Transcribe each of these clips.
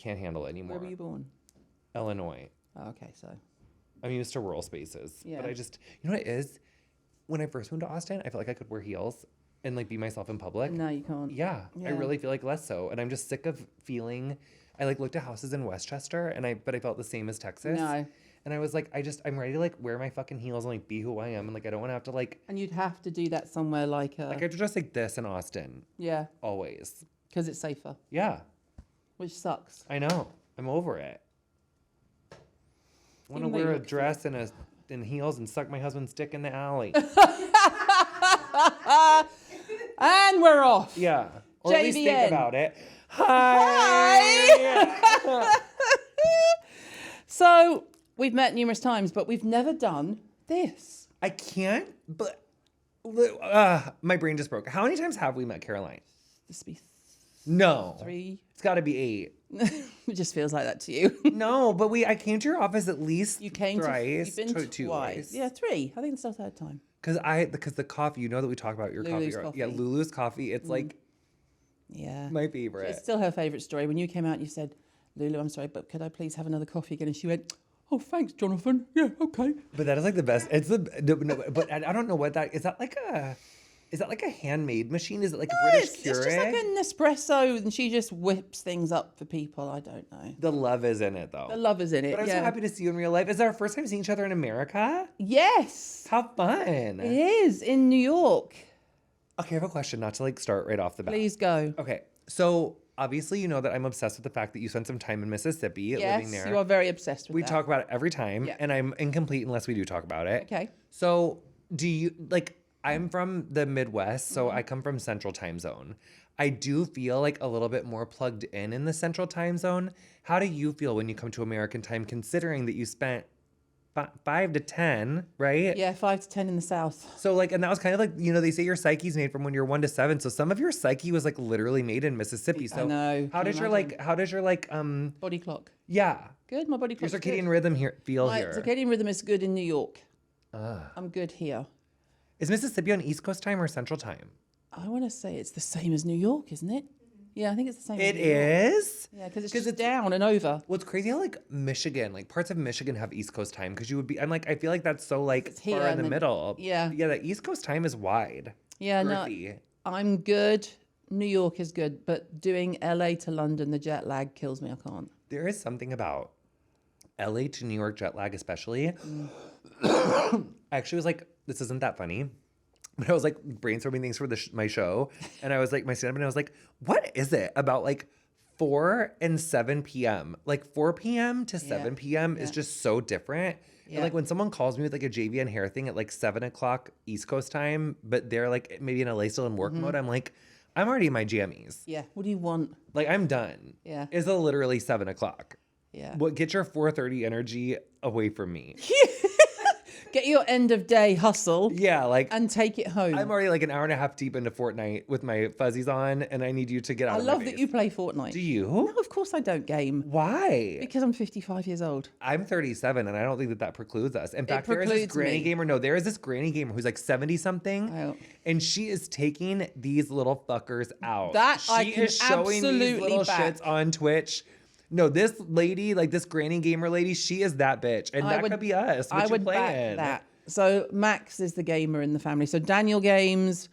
can't handle it anymore. Where were you born? Illinois. Oh, okay, so. I'm used to rural spaces. Yeah. But I just, you know what it is? When I first moved to Austin, I felt like I could wear heels and like be myself in public. No, you can't. Yeah, I really feel like less so. And I'm just sick of feeling, I like looked at houses in Westchester but I felt the same as Texas. No. And I was like, I'm ready to like wear my fucking heels and like be who I am. And like, I don't want to have to like. And you'd have to do that somewhere like Like I have to dress like this in Austin. Yeah. Always. Because it's safer. Yeah. Which sucks. I know. I'm over it. I want to Even though wear you a look dress and heels and suck my husband's dick in the alley. And we're off. Yeah. Or at least think JVN. about it. Hi. So we've met numerous times, but we've never done this. I can't, but my brain just broke. How many times have we met Caroline? This be No. 3. It's got to be 8. It just feels like that to you. No, but I came to your office at least You came thrice. You've been two twice. ways. Yeah, 3. I think it's the third time. Because the coffee, you know that we talk about your Lulu's coffee. coffee. Yeah, Lulu's coffee. It's like Yeah. my favorite. It's still her favourite story. When you came out and you said, Lulu, I'm sorry, but could I please have another coffee again? And she went, oh, thanks, Jonathan. Yeah, okay. But that is like the best. It's but I don't know what that is. That like a handmade machine? Is it like a British It's Keurig? just like an espresso, and she just whips things up for people. I don't know. The love is in it though. The love is in it. But I'm so happy to see you in real life. Is it our first time seeing each other in America? Yes, How fun. it is in New York. Okay, I have a question, not to like start right off the bat. Please go. Okay, so obviously you know that I'm obsessed with the fact that you spent some time in Mississippi living Yes, there. you are very obsessed with We that. talk about it every time, Yeah. and I'm incomplete unless we do talk about it. Okay. So do you like? I'm from the Midwest, so Mm-hmm. I come from Central Time Zone. I do feel like a little bit more plugged in the Central Time Zone. How do you feel when you come to American time, considering that you spent 5 to 10, right? Yeah, 5 to 10 in the South. So like, and that was kind of like, you know, they say your psyche's made from when you're 1 to 7. So some of your psyche was like literally made in Mississippi. So I know. how Can does you your like, Body clock. yeah, Good. My body your clock. circadian rhythm here My here? circadian rhythm is good in New York. I'm good here. Is Mississippi on East Coast time or Central time? I want to say it's the same as New York, isn't it? Yeah, I think it's the same. It as New York. is? Yeah, because it's just down and over. Well, it's crazy how like Michigan, like parts of Michigan have East Coast time because I'm like, I feel like that's so like here far in and the then- middle. yeah. Yeah, the East Coast time is wide. Yeah, Girthy. no, I'm good. New York is good, but doing LA to London, the jet lag kills me. I can't. There is something about LA to New York jet lag, especially. I actually was like, this isn't that funny. But I was like brainstorming things for my show. And I was like, my stand up, and I was like, what is it about like 4 and 7 p.m.? Like 4 p.m. to 7 p.m. is just so different. Yeah. And like when someone calls me with like a JVN hair thing at like 7 o'clock East Coast time, but they're like maybe in LA still in work mode, I'm like, I'm already in my jammies. Yeah. What do you want? Like I'm done. Yeah. It's literally 7 o'clock. Yeah. What, get your 4:30 energy away from me. Get your end of day hustle Yeah, like and take it home. I'm already like an hour and a half deep into Fortnite with my fuzzies on, and I need you to get out I of my love that face. you play Fortnite. Do you? No, of course I don't game. Why? Because I'm 55 years old. I'm 37, and I don't think that precludes us. In fact, there is this precludes granny me. gamer. No, there is this granny gamer who's like 70-something, Oh. and she is taking these little fuckers out. That she I can is showing these absolutely little back. shits on Twitch. No, this lady, like this granny gamer lady, she is that bitch, and that could be us. What I you would playing? back that. So Max is the gamer in the family. So Danielle games.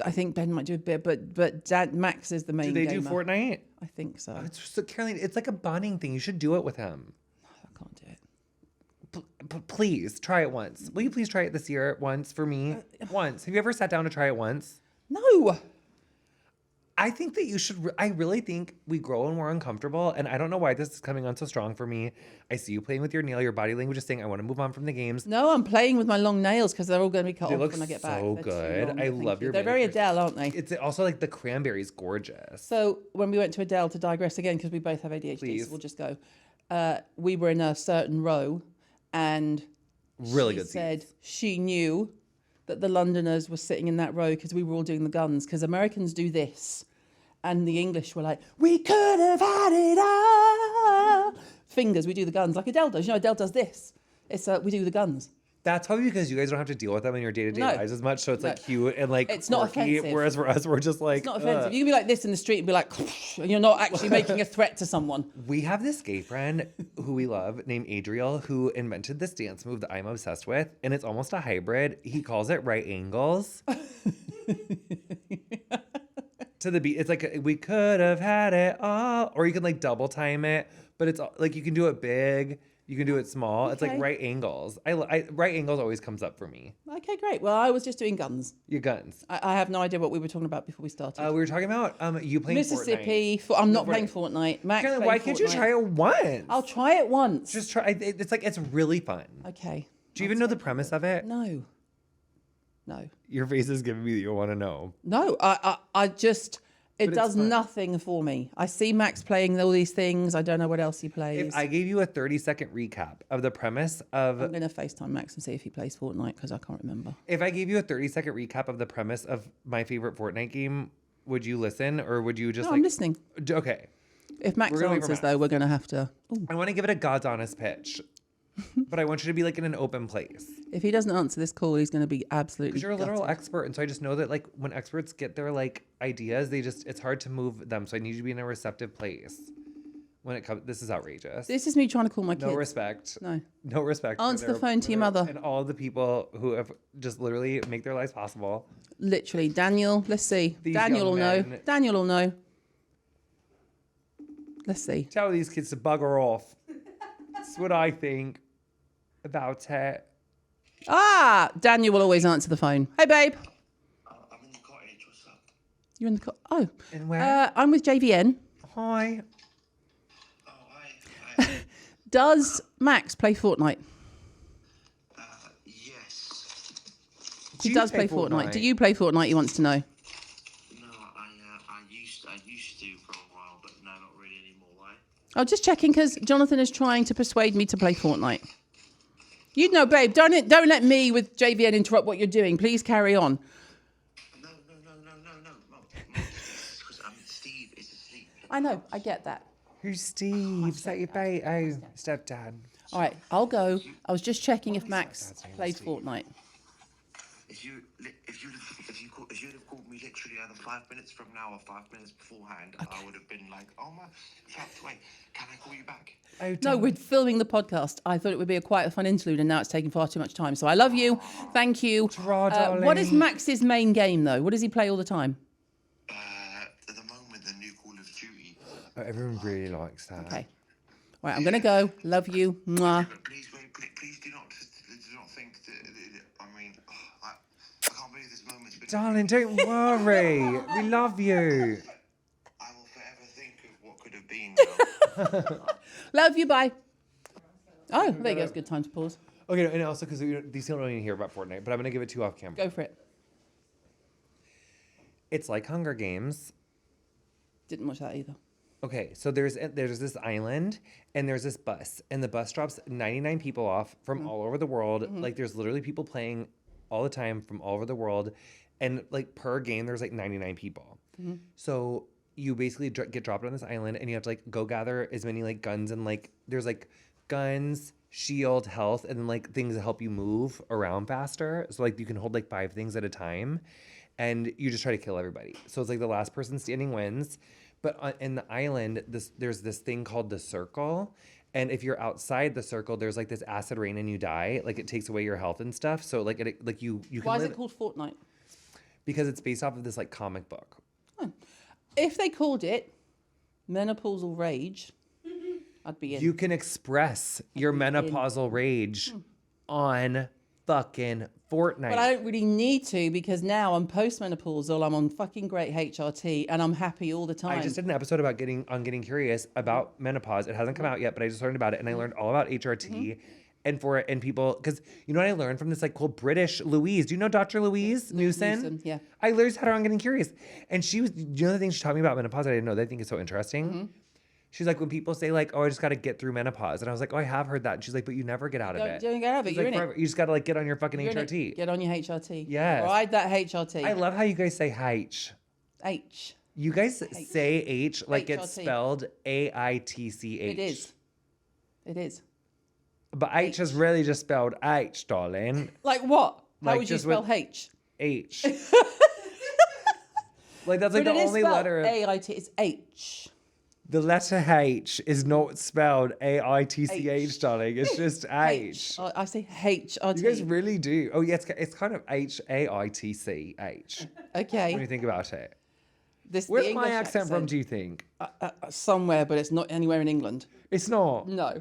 I think Ben might do a bit, but Max is the main Do they gamer. do Fortnite? I think so. It's so, Caroline, it's like a bonding thing. You should do it with him. I can't do it. Please try it once. Will you please try it this year once for me? Once. Have you ever sat down to try it once? No. I think that you should. I really think we grow when we're uncomfortable, and I don't know why this is coming on so strong for me. I see you playing with your nail. Your body language is saying, "I want to move on from the games." No, I'm playing with my long nails because they're all going to be cut They off look when I get so back. They're too good. long, I thank love you. your They're very manicure. Adele, aren't they? It's also like the cranberry's gorgeous. So when we went to Adele, to digress again, because we both have ADHD, Please. so we'll just go. We were in a certain row, and Really she good said seats. she knew that the Londoners were sitting in that row because we were all doing the guns, because Americans do this. And the English were like, we could have had it all. Fingers, we do the guns like Adele does. You know, Adele does this. It's we do the guns. That's probably because you guys don't have to deal with them in your day-to-day No. lives as much, so it's like No. cute and like It's not quirky, offensive. whereas for us, we're just like, It's not offensive. You can be like this in the street and be like, and you're not actually making a threat to someone. We have this gay friend who we love named Adriel who invented this dance move that I'm obsessed with, and it's almost a hybrid. He calls it right angles. To the beat. It's like, we could have had it all. Or you can like double time it, but it's like you can do it big. You can do it small. It's like Okay. right angles. Right angles always comes up for me. Okay, great. Well, I was just doing guns. Your guns. I have no idea what we were talking about before we started. We were talking about you playing Mississippi. Fortnite. I'm not playing Fortnite. Max Caroline, played why can't you Fortnite. try it once? I'll try it once. Just try. It's like, it's really fun. Okay. Do you even know the premise of it? No. No. Your face is giving me that you want to know. No. I just. It But it's does fun. nothing for me. I see Max playing all these things. I don't know what else he plays. If I gave you a 30-second recap of the premise of... I'm going to FaceTime Max and see if he plays Fortnite because I can't remember. If I gave you a 30-second recap of the premise of my favorite Fortnite game, would you listen or would you just No, I'm listening. Okay. If Max We're gonna wait for answers, Max. though, we're going to have to... Ooh. I want to give it a God's honest pitch. But I want you to be like in an open place. If he doesn't answer this call, he's going to be absolutely Because you're a literal gutted. expert. And so I just know that like when experts get their like ideas, it's hard to move them. So I need you to be in a receptive place. When it comes, this is outrageous. This is me trying to call my kids. No respect. No. No respect. for Answer the their- phone to your for their- mother. And all of the people who have just literally make their lives possible. Literally. Daniel, let's see. These Daniel will young know. men. Daniel will know. Let's see. Tell these kids to bugger off. That's what I think about it. Ah! Daniel will always answer the phone. Hey, babe. I'm in the cottage. What's up? You're in the... Oh. And where? I'm with JVN. Hi. Oh, hi. Does Max play Fortnite? Yes. He Do you does play Fortnite. Do you play Fortnite? He wants to know. No, I used to for a while, but no, not really anymore. Why? Oh, just checking because Jonathan is trying to persuade me to play Fortnite. You know, babe, don't let me with JVN interrupt what you're doing. Please carry on. No. Because Steve is asleep. I know, I get that. Who's Steve? Is that your baby? Oh, stepdad. All right, I'll go. I was just checking if Max played Fortnite. If you'd have called me literally either 5 minutes from now or 5 minutes beforehand, I would have been like, oh my, wait, can I call you back? Oh, No, don't- we're filming the podcast. I thought it would be quite a fun interlude, and now it's taking far too much time. So I love you. Thank you. Ta-ra, What is darling. Max's main game, though? What does he play all the time? At the moment, the new Call of Duty. Oh, everyone really likes that. Okay. All right, I'm going to go. Love you. Mwah. But please do not think that, I mean, I can't believe this moment's been... Darling, don't worry. We love you. I will forever think of what could have been. Love you. Bye. Oh, there you go. It's a good time to pause. Okay, and also because these people don't even hear about Fortnite, but I'm going to give it to you off camera. Go for it. It's like Hunger Games. Didn't watch that either. Okay, so there's this island and there's this bus, and the bus drops 99 people off from all over the world. Like there's literally people playing all the time from all over the world, and like per game there's like 99 people. So you basically get dropped on this island, and you have to like go gather as many like guns and like there's like guns, shield, health, and then like things that help you move around faster. So like you can hold like 5 things at a time, and you just try to kill everybody. So it's like the last person standing wins. But in the island, there's this thing called the circle. And if you're outside the circle, there's like this acid rain and you die. Like it takes away your health and stuff. So like you can Why is live it called Fortnite? because it's based off of this like comic book. If they called it Menopausal Rage, I'd be in. You can express your menopausal rage on fucking Fortnite. But I don't really need to because now I'm postmenopausal. I'm on fucking great HRT and I'm happy all the time. I just did an episode about getting curious about menopause. It hasn't come out yet, but I just learned about it, and I learned all about HRT and people, because you know what I learned from this like cool British Louise. Do you know Dr. Louise Newson? Newson, yeah. I literally just had her on Getting Curious, and she was, you know, the things she taught me about menopause that I didn't know that I think is so interesting. She's like, when people say like, oh, I just got to get through menopause, and I was like, oh, I have heard that. And she's like, but you never get out of it. Don't get out of it. She's You're like, in forever. it. You just got to like get on your fucking You're in it. HRT. Get on your HRT. Yes. Ride that HRT. I love how you guys say H. H. You guys say H like it's HRT. spelled AITCH. It is. It is. But H is really just spelled H, darling. Like what? How Like, would you just with- spell H? H. Like that's like But the it is only spelled letter. A-I-T. It's H. The letter H is not spelled A-I-T-C-H, darling. It's just H. I say H-R-T. You guys really do. Oh, yeah, it's kind of H-A-I-T-C-H. Okay. When you think about it. This, Where's the my English accent from, do you think? Somewhere, but it's not anywhere in England. It's not. No.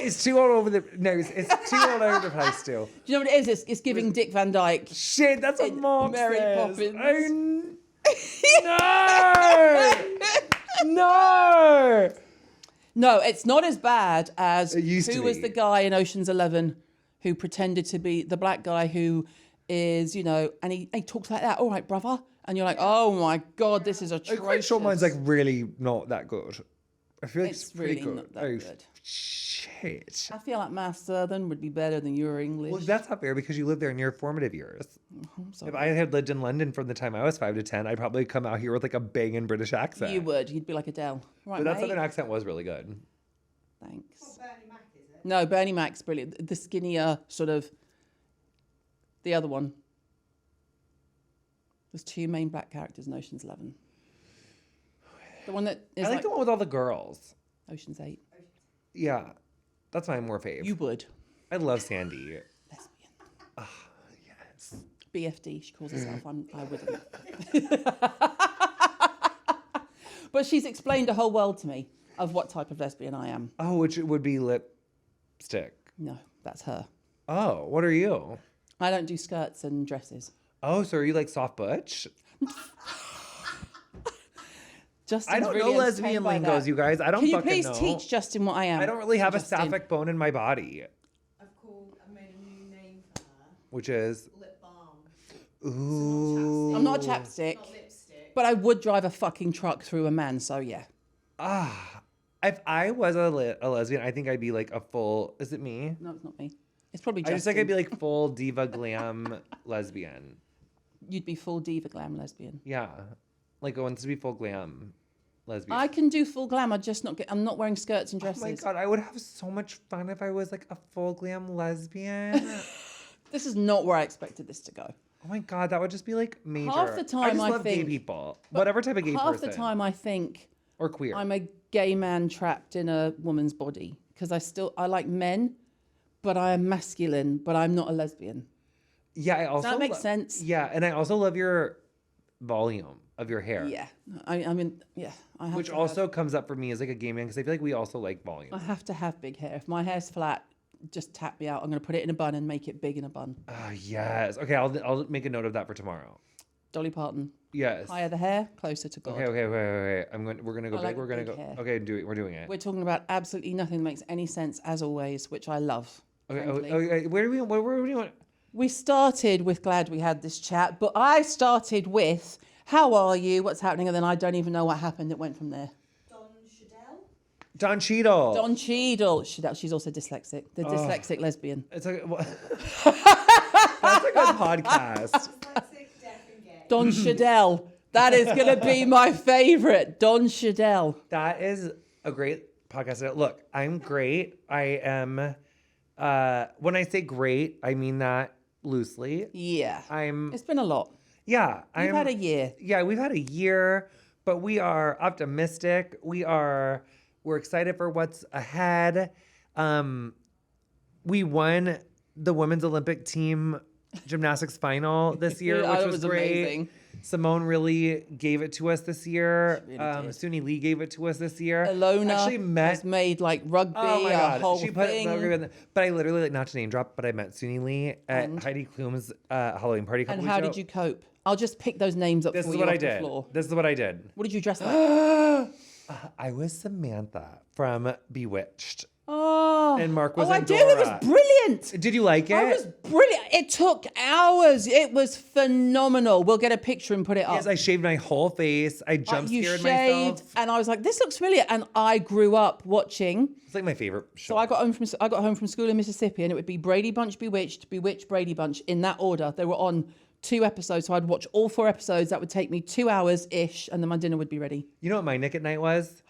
It's too all over the... No, it's too all over the place still. Do you know what it is? It's giving Dick Van Dyke. Shit, that's what In Mark Mary says. Poppins. No! No, it's not as bad as It used to who was be. the guy in Ocean's 11 who pretended to be the black guy who is, you know, and he talks like that. All right, brother. And you're like, oh my God, this is atrocious. I'm quite sure mine's like really not that good. I feel like it's pretty really good. not that good. Shit. I feel like my Southern would be better than your English. Well, that's not fair because you lived there in your formative years. If I had lived in London from the time I was 5 to 10, I'd probably come out here with like a banging British accent. You would. You'd be like Adele. Right, But that mate. southern accent was really good. Thanks. No, Bernie Mac's brilliant. The skinnier sort of, the other one. There's 2 main black characters in Ocean's 11. The one that is I like the one with all the girls. Ocean's 8. Yeah. That's my more fave. You would. I love Sandy. Lesbian. Yes. BFD, she calls herself. I wouldn't. But she's explained a whole world to me of what type of lesbian I am. Oh, which would be lipstick. No, that's her. Oh, what are you? I don't do skirts and dresses. Oh, so are you like soft butch? Justin's I don't really know entertained lesbian by lingos, that. you guys. I don't Can you fucking please know. teach Justin what I am? I don't really have a Justin. sapphic bone in my body, I've made a new name for her. which is Lip balm. ooh. I'm not a chapstick, Not lipstick. but I would drive a fucking truck through a man, so yeah. If I was a lesbian, I think I'd be like a full. Is it me? No, it's not me. It's probably I Justin. just think I'd be like full diva glam lesbian. You'd be full diva glam lesbian. Yeah, like I want to be full glam lesbian. I can do full glam. I'm not wearing skirts and Oh dresses. my god, I would have so much fun if I was like a full glam lesbian. This is not where I expected this to go. Oh my god, that would just be like major. Half the time I just I love gay think- people, whatever type of gay Half person, the time I think or queer. I'm a gay man trapped in a woman's body because I like men, but I am masculine, but I'm not a lesbian. Yeah, I also that make sense? Yeah, and I also love your volume of your hair. Yeah, I mean, yeah. I have Which to also comes up for me as like a gay man because I feel like we also like volume. I have to have big hair. If my hair's flat, just tap me out. I'm going to put it in a bun and make it big in a bun. Ah, yes. Okay, I'll make a note of that for tomorrow. Dolly Parton. Yes. Higher the hair, closer to God. Okay. We're gonna go I big. like We're gonna big go. hair. Okay, do it. We're doing it. We're talking about absolutely nothing that makes any sense, as always, which I love. Okay. frankly. Okay. Where do we want? We started with glad we had this chat, but I started with how are you, what's happening, and then I don't even know what happened. It went from there. Don Cheadle. Don Cheadle. She's also dyslexic. The dyslexic lesbian. It's like that's a good podcast. Dyslexic, deaf, and gay. Don Cheadle. That is going to be my favorite. Don Cheadle. That is a great podcast. Look, I'm great. I am. When I say great, I mean that loosely. Yeah. I'm. It's been a lot. Yeah. You've had a year. Yeah, we've had a year, but we are optimistic. We're excited for what's ahead. We won the women's Olympic team gymnastics final this year, Yeah, which that was was great. amazing. Simone really gave it to us this year. She really did. Suni Lee gave it to us this year. Alona actually met. has made like rugby Oh my a god, whole she put. thing. But I literally like not to name drop, but I met Suni Lee at And? Heidi Klum's Halloween party. And how did you cope? I'll just pick those names up This for is you what off I the did. floor. This is what I did. What did you dress like? I was Samantha from Bewitched. Oh, And Mark was I do. It was Dora. brilliant. Did you like it? It was brilliant. It took hours. It was phenomenal. We'll get a picture and put it up. Yes, I shaved my whole face. I jump You scared shaved, myself. and I was like, "This looks familiar." And I grew up watching. It's like my favorite show. So I got home from school in Mississippi, and it would be Brady Bunch, Bewitched, Bewitched, Brady Bunch in that order. They were on 2 episodes, so I'd watch all 4 episodes. That would take me 2 hours ish, and then my dinner would be ready. You know what my Nick at Night was?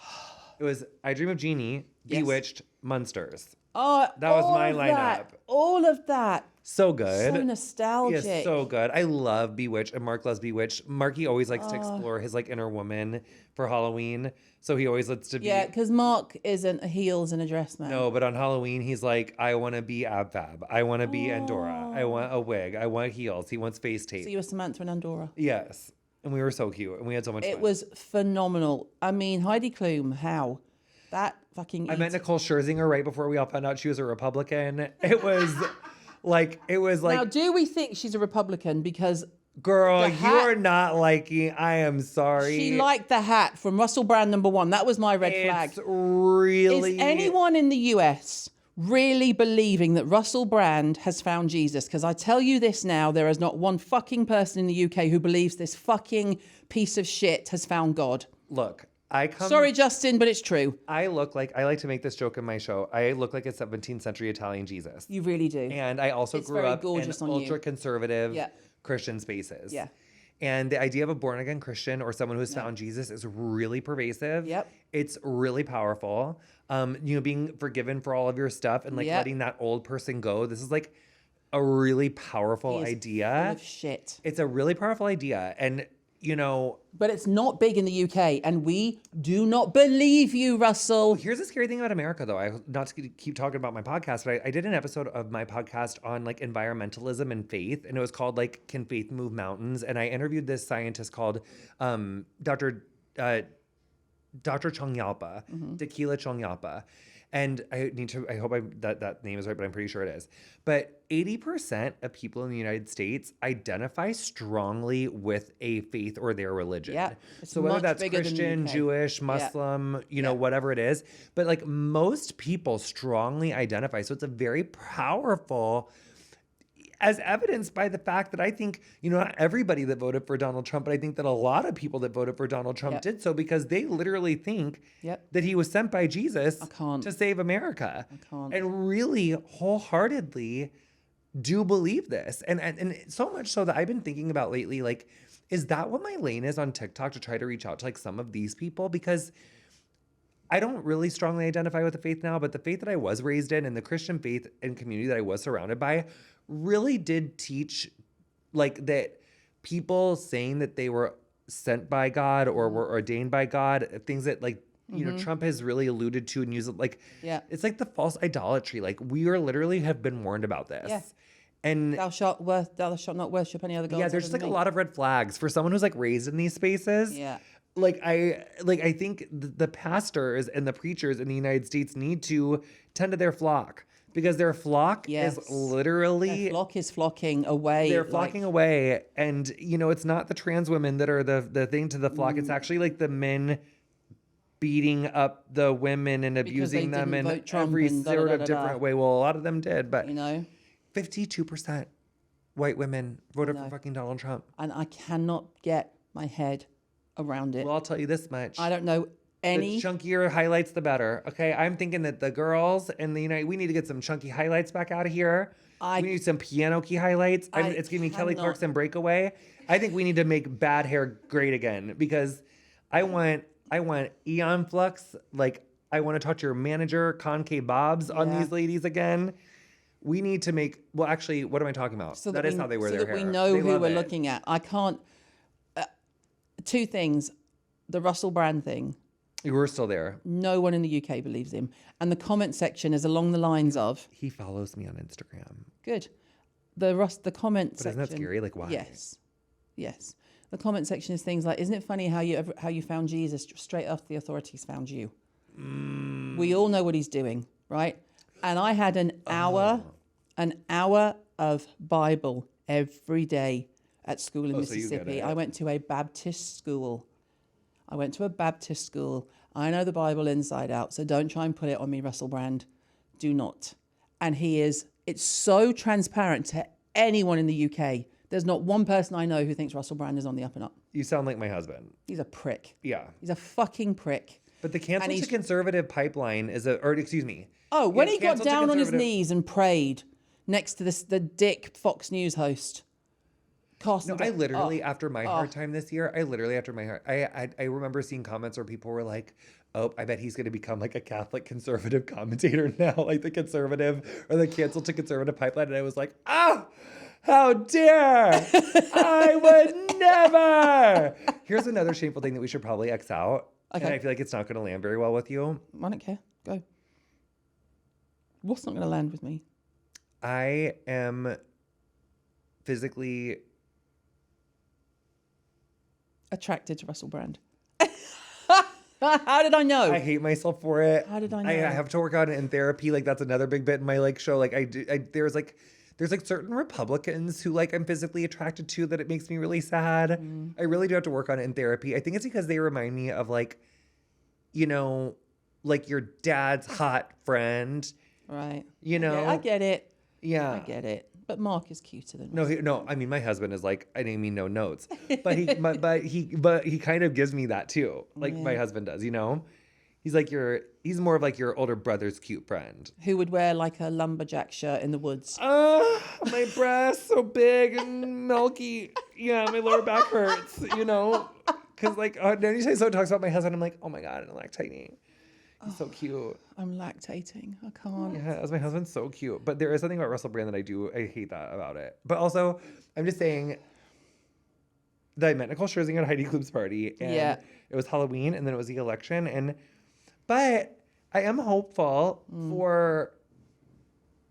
It was I Dream of Jeannie, Yes. Bewitched, Munsters. Oh, That was all my of lineup. that, all of that. So good. So nostalgic. Yeah, so good. I love Bewitched, and Mark loves Bewitched. Marky always likes to Oh. explore his like inner woman for Halloween, so he always lets to be. Yeah, because Mark isn't a heels and a dress man. No, but on Halloween he's like, I want to be Ab Fab. I want to be Andorra. I Oh. want a wig. I want heels. He wants face tape. So you were Samantha and Andorra. Yes, and we were so cute, and we had so much fun. It was phenomenal. I mean, Heidi Klum, how? That fucking. I met Nicole Scherzinger right before we all found out she was a Republican. It was like Now, do we think she's a Republican? Because girl, the you hat- are not liking. I am sorry. she liked the hat from Russell Brand #1. That was my red flag. It's really. Is anyone in the US really believing that Russell Brand has found Jesus? Because I tell you this now, there is not one fucking person in the UK who believes this fucking piece of shit has found God. Look, I come. Sorry, Justin, but it's true. I like to make this joke in my show. I look like a 17th century Italian Jesus. You really do. And I also It's grew very up in gorgeous on you. ultra conservative Yeah. Christian spaces. Yeah. And the idea of a born again Christian or someone who's found Jesus is really pervasive. Yep. It's really powerful. Being forgiven for all of your stuff and like Yep. letting that old person go. This is like a really powerful He is idea. full of shit. It's a really powerful idea. And But it's not big in the UK, and we do not believe you, Russell. here's the scary thing about America, though. Not to keep talking about my podcast, but I did an episode of my podcast on like environmentalism and faith, and it was called like "Can Faith Move Mountains?" And I interviewed this scientist called Dr. Chong Yalpa, Tequila Chong Yalpa. And I hope that name is right, but I'm pretty sure it is. But 80% of people in the United States identify strongly with a faith or their religion. Yeah, it's So whether much that's bigger than the Christian, UK. Jewish, Muslim, whatever it is. But like most people strongly identify. So it's a very powerful, as evidenced by the fact that I think, not everybody that voted for Donald Trump, but I think that a lot of people that voted for Donald Trump Yep. did so because they literally think Yep. that he was sent by Jesus can't. to save America. I can't. And really wholeheartedly do believe this. And so much so that I've been thinking about lately, like, is that what my lane is on TikTok to try to reach out to like some of these people? Because I don't really strongly identify with the faith now, but the faith that I was raised in and the Christian faith and community that I was surrounded by really did teach like that people saying that they were sent by God or were ordained by God, things that like, Trump has really alluded to and used like, Yeah. it's like the false idolatry. Like we are literally have been warned about this. Yeah. And Thou shalt not worship any other gods. yeah, there's just like a lot of red flags for someone who's like raised in these spaces. Yeah. I think the pastors and the preachers in the United States need to tend to their flock because their flock Yes. is literally Their flock is flocking away. they're flocking away, and it's not the trans women that are the thing to the flock. It's actually like the men beating up the women and abusing them didn't in vote Trump every and sort of da-da-da-da-da. different way. Well, a lot of them did, but 52% white women voted for fucking Donald Trump. And I cannot get my head around it. Well, I'll tell you this much. I don't know any. The chunkier highlights, the better. Okay, I'm thinking that the girls in the we need to get some chunky highlights back out of here. We need some piano key highlights. It's giving me Kelly cannot. Clarkson Breakaway. I think we need to make bad hair great again because I want Eon Flux. Like I want to touch your manager concave bobs on Yeah. these ladies again. We need to make. Well, actually, what am I talking about? So that is how they wear so their that hair. we know They who love we're it. looking at. I can't. Two things. The Russell Brand thing. You were still there. No one in the UK believes him. And the comment section is along the lines of, He follows me on Instagram. good. The comment But section. isn't that scary? Like, why? Yes. The comment section is things like, isn't it funny how you found Jesus straight after the authorities found you? We all know what he's doing, right? And I had an hour of Bible every day at school in Oh, so you get Mississippi. it. I went to a Baptist school. I know the Bible inside out, so don't try and put it on me, Russell Brand. Do not. And it's so transparent to anyone in the UK. There's not one person I know who thinks Russell Brand is on the up and up. You sound like my husband. He's a prick. Yeah. He's a fucking prick. But the cancel And to he's- conservative pipeline is excuse me. Oh, when Yeah, he got cancel to down on his conservative- knees and prayed next to the dick Fox News host. No, I literally after my hard time this year, I remember seeing comments where people were like, oh, I bet he's going to become like a Catholic conservative commentator now, like the conservative or the cancel to conservative pipeline. And I was like, how dare I would never. Here's another shameful thing that we should probably X out. Okay. And I feel like it's not going to land very well with you. I don't care. Go. What's not going to land with me? I am physically attracted to Russell Brand. How did I know? I hate myself for it. How did I know? I have to work on it in therapy. Like that's another big bit in my like show. Like there's certain Republicans who like I'm physically attracted to that it makes me really sad. I really do have to work on it in therapy. I think it's because they remind me of like, you know, like your dad's hot friend. Right. You know. I get it. Yeah. I get it. But Mark is cuter than No. I mean, my husband is like, I mean, no notes, but he kind of gives me that too. Like my husband does, you know. He's like he's more of like your older brother's cute friend. Who would wear like a lumberjack shirt in the woods. My breasts so big and milky. Yeah, my lower back hurts, you know. Because like, anytime someone talks about my husband, I'm like, oh my God, I'm lactating. He's so cute. I'm lactating. I can't. Yeah, my husband's so cute. But there is something about Russell Brand that I hate that about it. But also, I'm just saying that I met Nicole Scherzinger at Heidi Klum's party. And it was Halloween and then it was the election. But I am hopeful for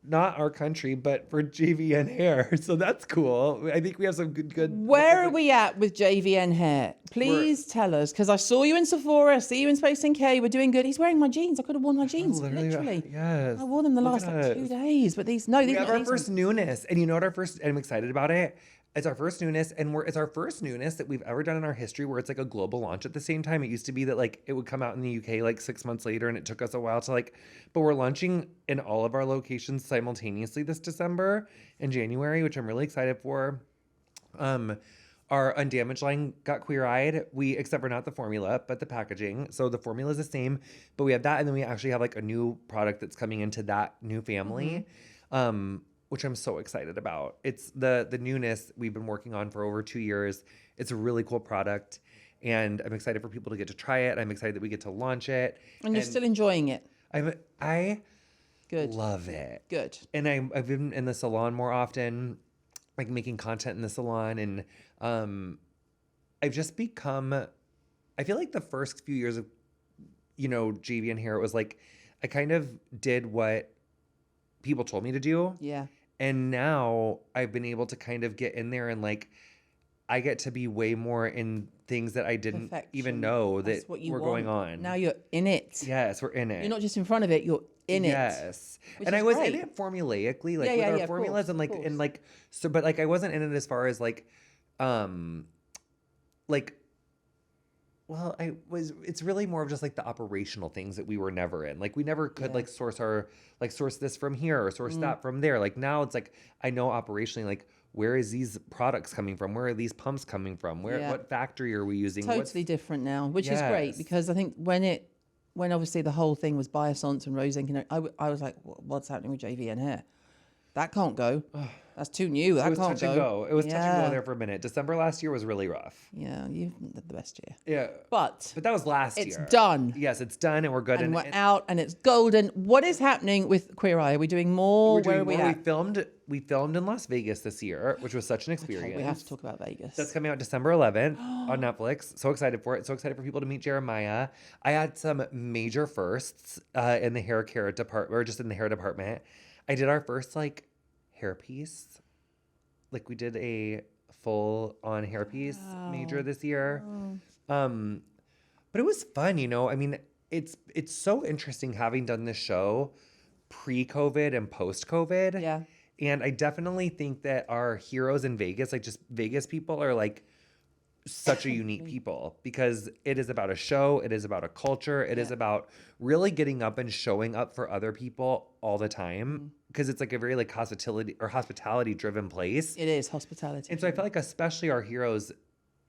not our country, but for JVN hair. So that's cool. I think we have some good. Where are we at with JVN hair? Please tell us, because I saw you in Sephora, see you in Space NK. We're doing good. He's wearing my jeans. I could have worn my jeans, literally. Yes. I wore them the last like 2 days, but these we have our first newness, and you know what and I'm excited about it. It's our first newness, and it's our first newness that we've ever done in our history where it's like a global launch at the same time. It used to be that like it would come out in the UK like 6 months later, and it took us a while to like, but we're launching in all of our locations simultaneously this December and January, which I'm really excited for. Our Undamaged line got queer-eyed. Except for not the formula, but the packaging. So the formula is the same, but we have that, and then we actually have like a new product that's coming into that new family. Which I'm so excited about. It's the newness we've been working on for over 2 years. It's a really cool product, and I'm excited for people to get to try it. I'm excited that we get to launch it. And you're still enjoying it. I good. Love it. Good. And I've been in the salon more often, like making content in the salon, and I've just become. I feel like the first few years of, you know, JVN hair, it was like I kind of did what people told me to do. Yeah. And now I've been able to kind of get in there and like I get to be way more in things that I didn't even know that were going on. Now you're in it. Yes, we're in it. You're not just in front of it, you're in it. Yes. And I was in it formulaically, like with our formulas and like so, but like I wasn't in it as far as like well, it's really more of just like the operational things that we were never in. Like we never could like source this from here or source that from there. Like now it's like, I know operationally, like where is these products coming from? Where are these pumps coming from? What factory are we using? Totally different now, which is great because I think when obviously the whole thing was Biossance and Rose Ink, I was like, what's happening with JVN hair? That can't go. That's too new. That was can't touch and go. It was touch and go there for a minute. December last year was really rough. Yeah, you did the best year. Yeah. But that was last year. It's done. Yes, it's done and we're good. And we're out and it's golden. What is happening with Queer Eye? Are we doing more? Where are we at? We filmed in Las Vegas this year, which was such an experience. Okay, we have to talk about Vegas. That's coming out December 11th on Netflix. So excited for it. So excited for people to meet Jeremiah. I had some major firsts in the hair care department, or just in the hair department. I did our first like hairpiece. Like we did a full on hairpiece major this year. But it was fun, you know. I mean, it's so interesting having done this show pre-COVID and post-COVID. Yeah. And I definitely think that our heroes in Vegas, like just Vegas people, are like such a unique people because it is about a show, it is about a culture, it is about really getting up and showing up for other people all the time because it's like a very like hospitality driven place. It is hospitality. And so I felt like especially our heroes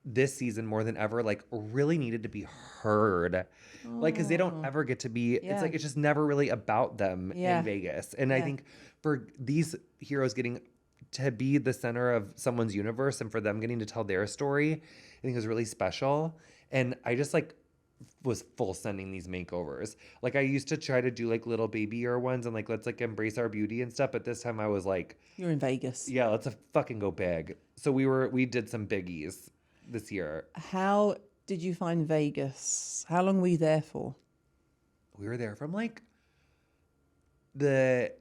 this season more than ever like really needed to be heard. Like because they don't ever get to be it's like it's just never really about them in Vegas. And I think for these heroes getting to be the center of someone's universe and for them getting to tell their story, I think it was really special. And I just like was full sending these makeovers. Like I used to try to do like little babyier ones and like let's like embrace our beauty and stuff. But this time I was like, You're in Vegas. yeah, let's fucking go big. So we did some biggies this year. How did you find Vegas? How long were you there for? We were there from like the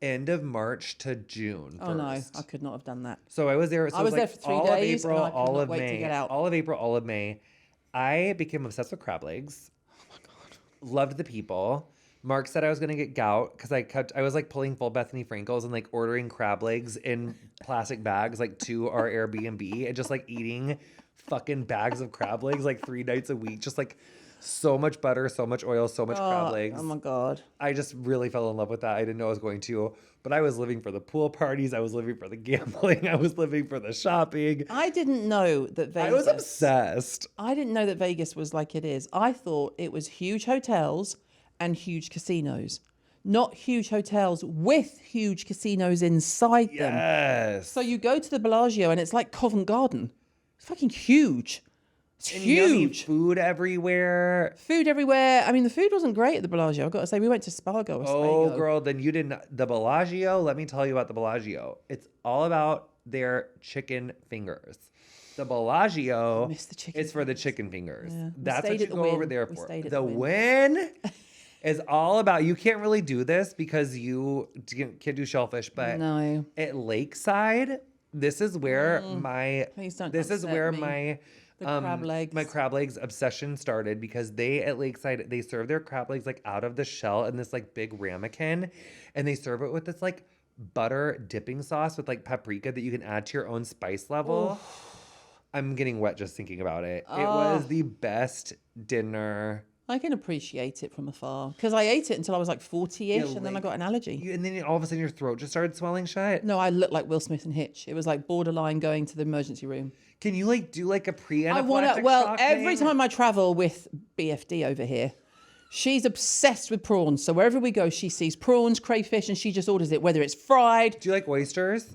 end of March to June. Oh no, first. I could not have done that. So I was there. So I it was there like for 3 all days, of April, and I could all not of wait to May, get out. all of April, all of May. I became obsessed with crab legs. Oh my god, loved the people. Mark said I was gonna get gout because I was like pulling full Bethany Frankel's and like ordering crab legs in plastic bags like to our Airbnb and just like eating fucking bags of crab legs like 3 nights a week, just like so much butter, so much oil, so much crab legs. Oh my god. I just really fell in love with that. I didn't know I was going to, but I was living for the pool parties. I was living for the gambling. I was living for the shopping. I didn't know that Vegas. I was obsessed. I didn't know that Vegas was like it is. I thought it was huge hotels and huge casinos, not huge hotels with huge casinos inside them. Yes. So you go to the Bellagio and it's like Covent Garden. It's fucking huge. It's and yummy huge. food everywhere. Food everywhere. I mean, the food wasn't great at the Bellagio. I've got to say, we went to Spargo. Or Oh, Spago. girl, then you didn't. The Bellagio, let me tell you about the Bellagio. It's all about their chicken fingers. The Bellagio miss the chicken is for the chicken fingers. Yeah. We That's what stayed you at the go over Wynn. there We for. stayed at The the Wynn. Wynn is all about, you can't really do this because you can't do shellfish, but No. at Lakeside, this is where Please don't this is upset where me. my The crab legs. my crab legs obsession started because they at Lakeside they serve their crab legs like out of the shell in this like big ramekin, and they serve it with this like butter dipping sauce with like paprika that you can add to your own spice level. I'm getting wet just thinking about it. It was the best dinner. I can appreciate it from afar because I ate it until I was like 40-ish Yeah, and then I like- got an allergy. And then all of a sudden your throat just started swelling shut. No, I looked like Will Smith and Hitch. It was like borderline going to the emergency room. Can you like do like a I want to. pre-anaphylactic Well, shock every thing? time I travel with BFD over here, she's obsessed with prawns. So wherever we go, she sees prawns, crayfish, and she just orders it, whether it's fried. Do you like oysters?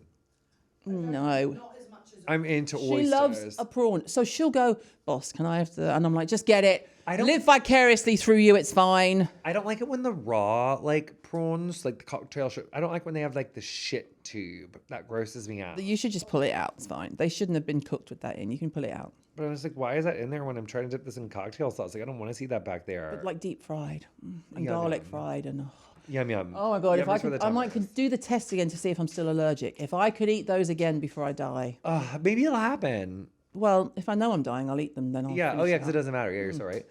No. Not as much as I'm into She oysters. loves a prawn. So she'll go, boss, can I have the... And I'm like, just get it. I don't- Live vicariously through you. It's fine. I don't like it when the raw like prawns, like the cocktail shit. I don't like when they have like the shit tube. That grosses me out. You should just pull it out. It's fine. They shouldn't have been cooked with that in. You can pull it out. But I was like, why is that in there when I'm trying to dip this in cocktail sauce? Like, I don't want to see that back there. But like deep fried and Yum, garlic yum. fried and... Yum yum. Oh my God, if Yum I is for could, the I might tummies. could do the test again to see if I'm still allergic. If I could eat those again before I die. Maybe it'll happen. Well, if I know I'm dying, I'll eat them. Then I'll Yeah. Oh finish yeah, it because it up. doesn't matter. Yeah, you're so right.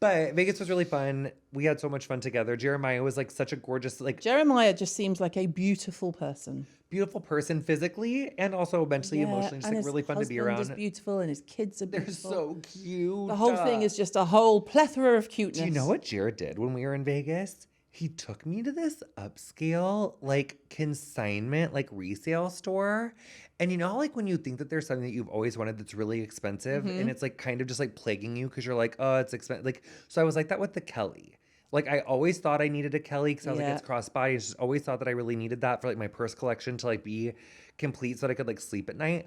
But Vegas was really fun. We had so much fun together. Jeremiah was like such a gorgeous, like Jeremiah just seems like a beautiful person. beautiful person physically and also mentally, emotionally. Just and like his really fun to be husband around. is beautiful, and his kids are They're beautiful. so cute. The whole thing is just a whole plethora of cuteness. Do you know what Jared did when we were in Vegas? He took me to this upscale, like consignment, like resale store. And you know, how, like when you think that there's something that you've always wanted that's really expensive and it's like kind of just like plaguing you because you're like, oh, it's expensive. Like, so I was like that with the Kelly. Like I always thought I needed a Kelly because I was Yeah. like, it's crossbody. I just always thought that I really needed that for like my purse collection to like be complete so that I could like sleep at night.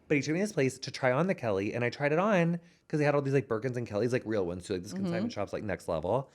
But he took me to this place to try on the Kelly, and I tried it on because they had all these like Birkins and Kellys, like real ones too. Like this consignment shop's like next level.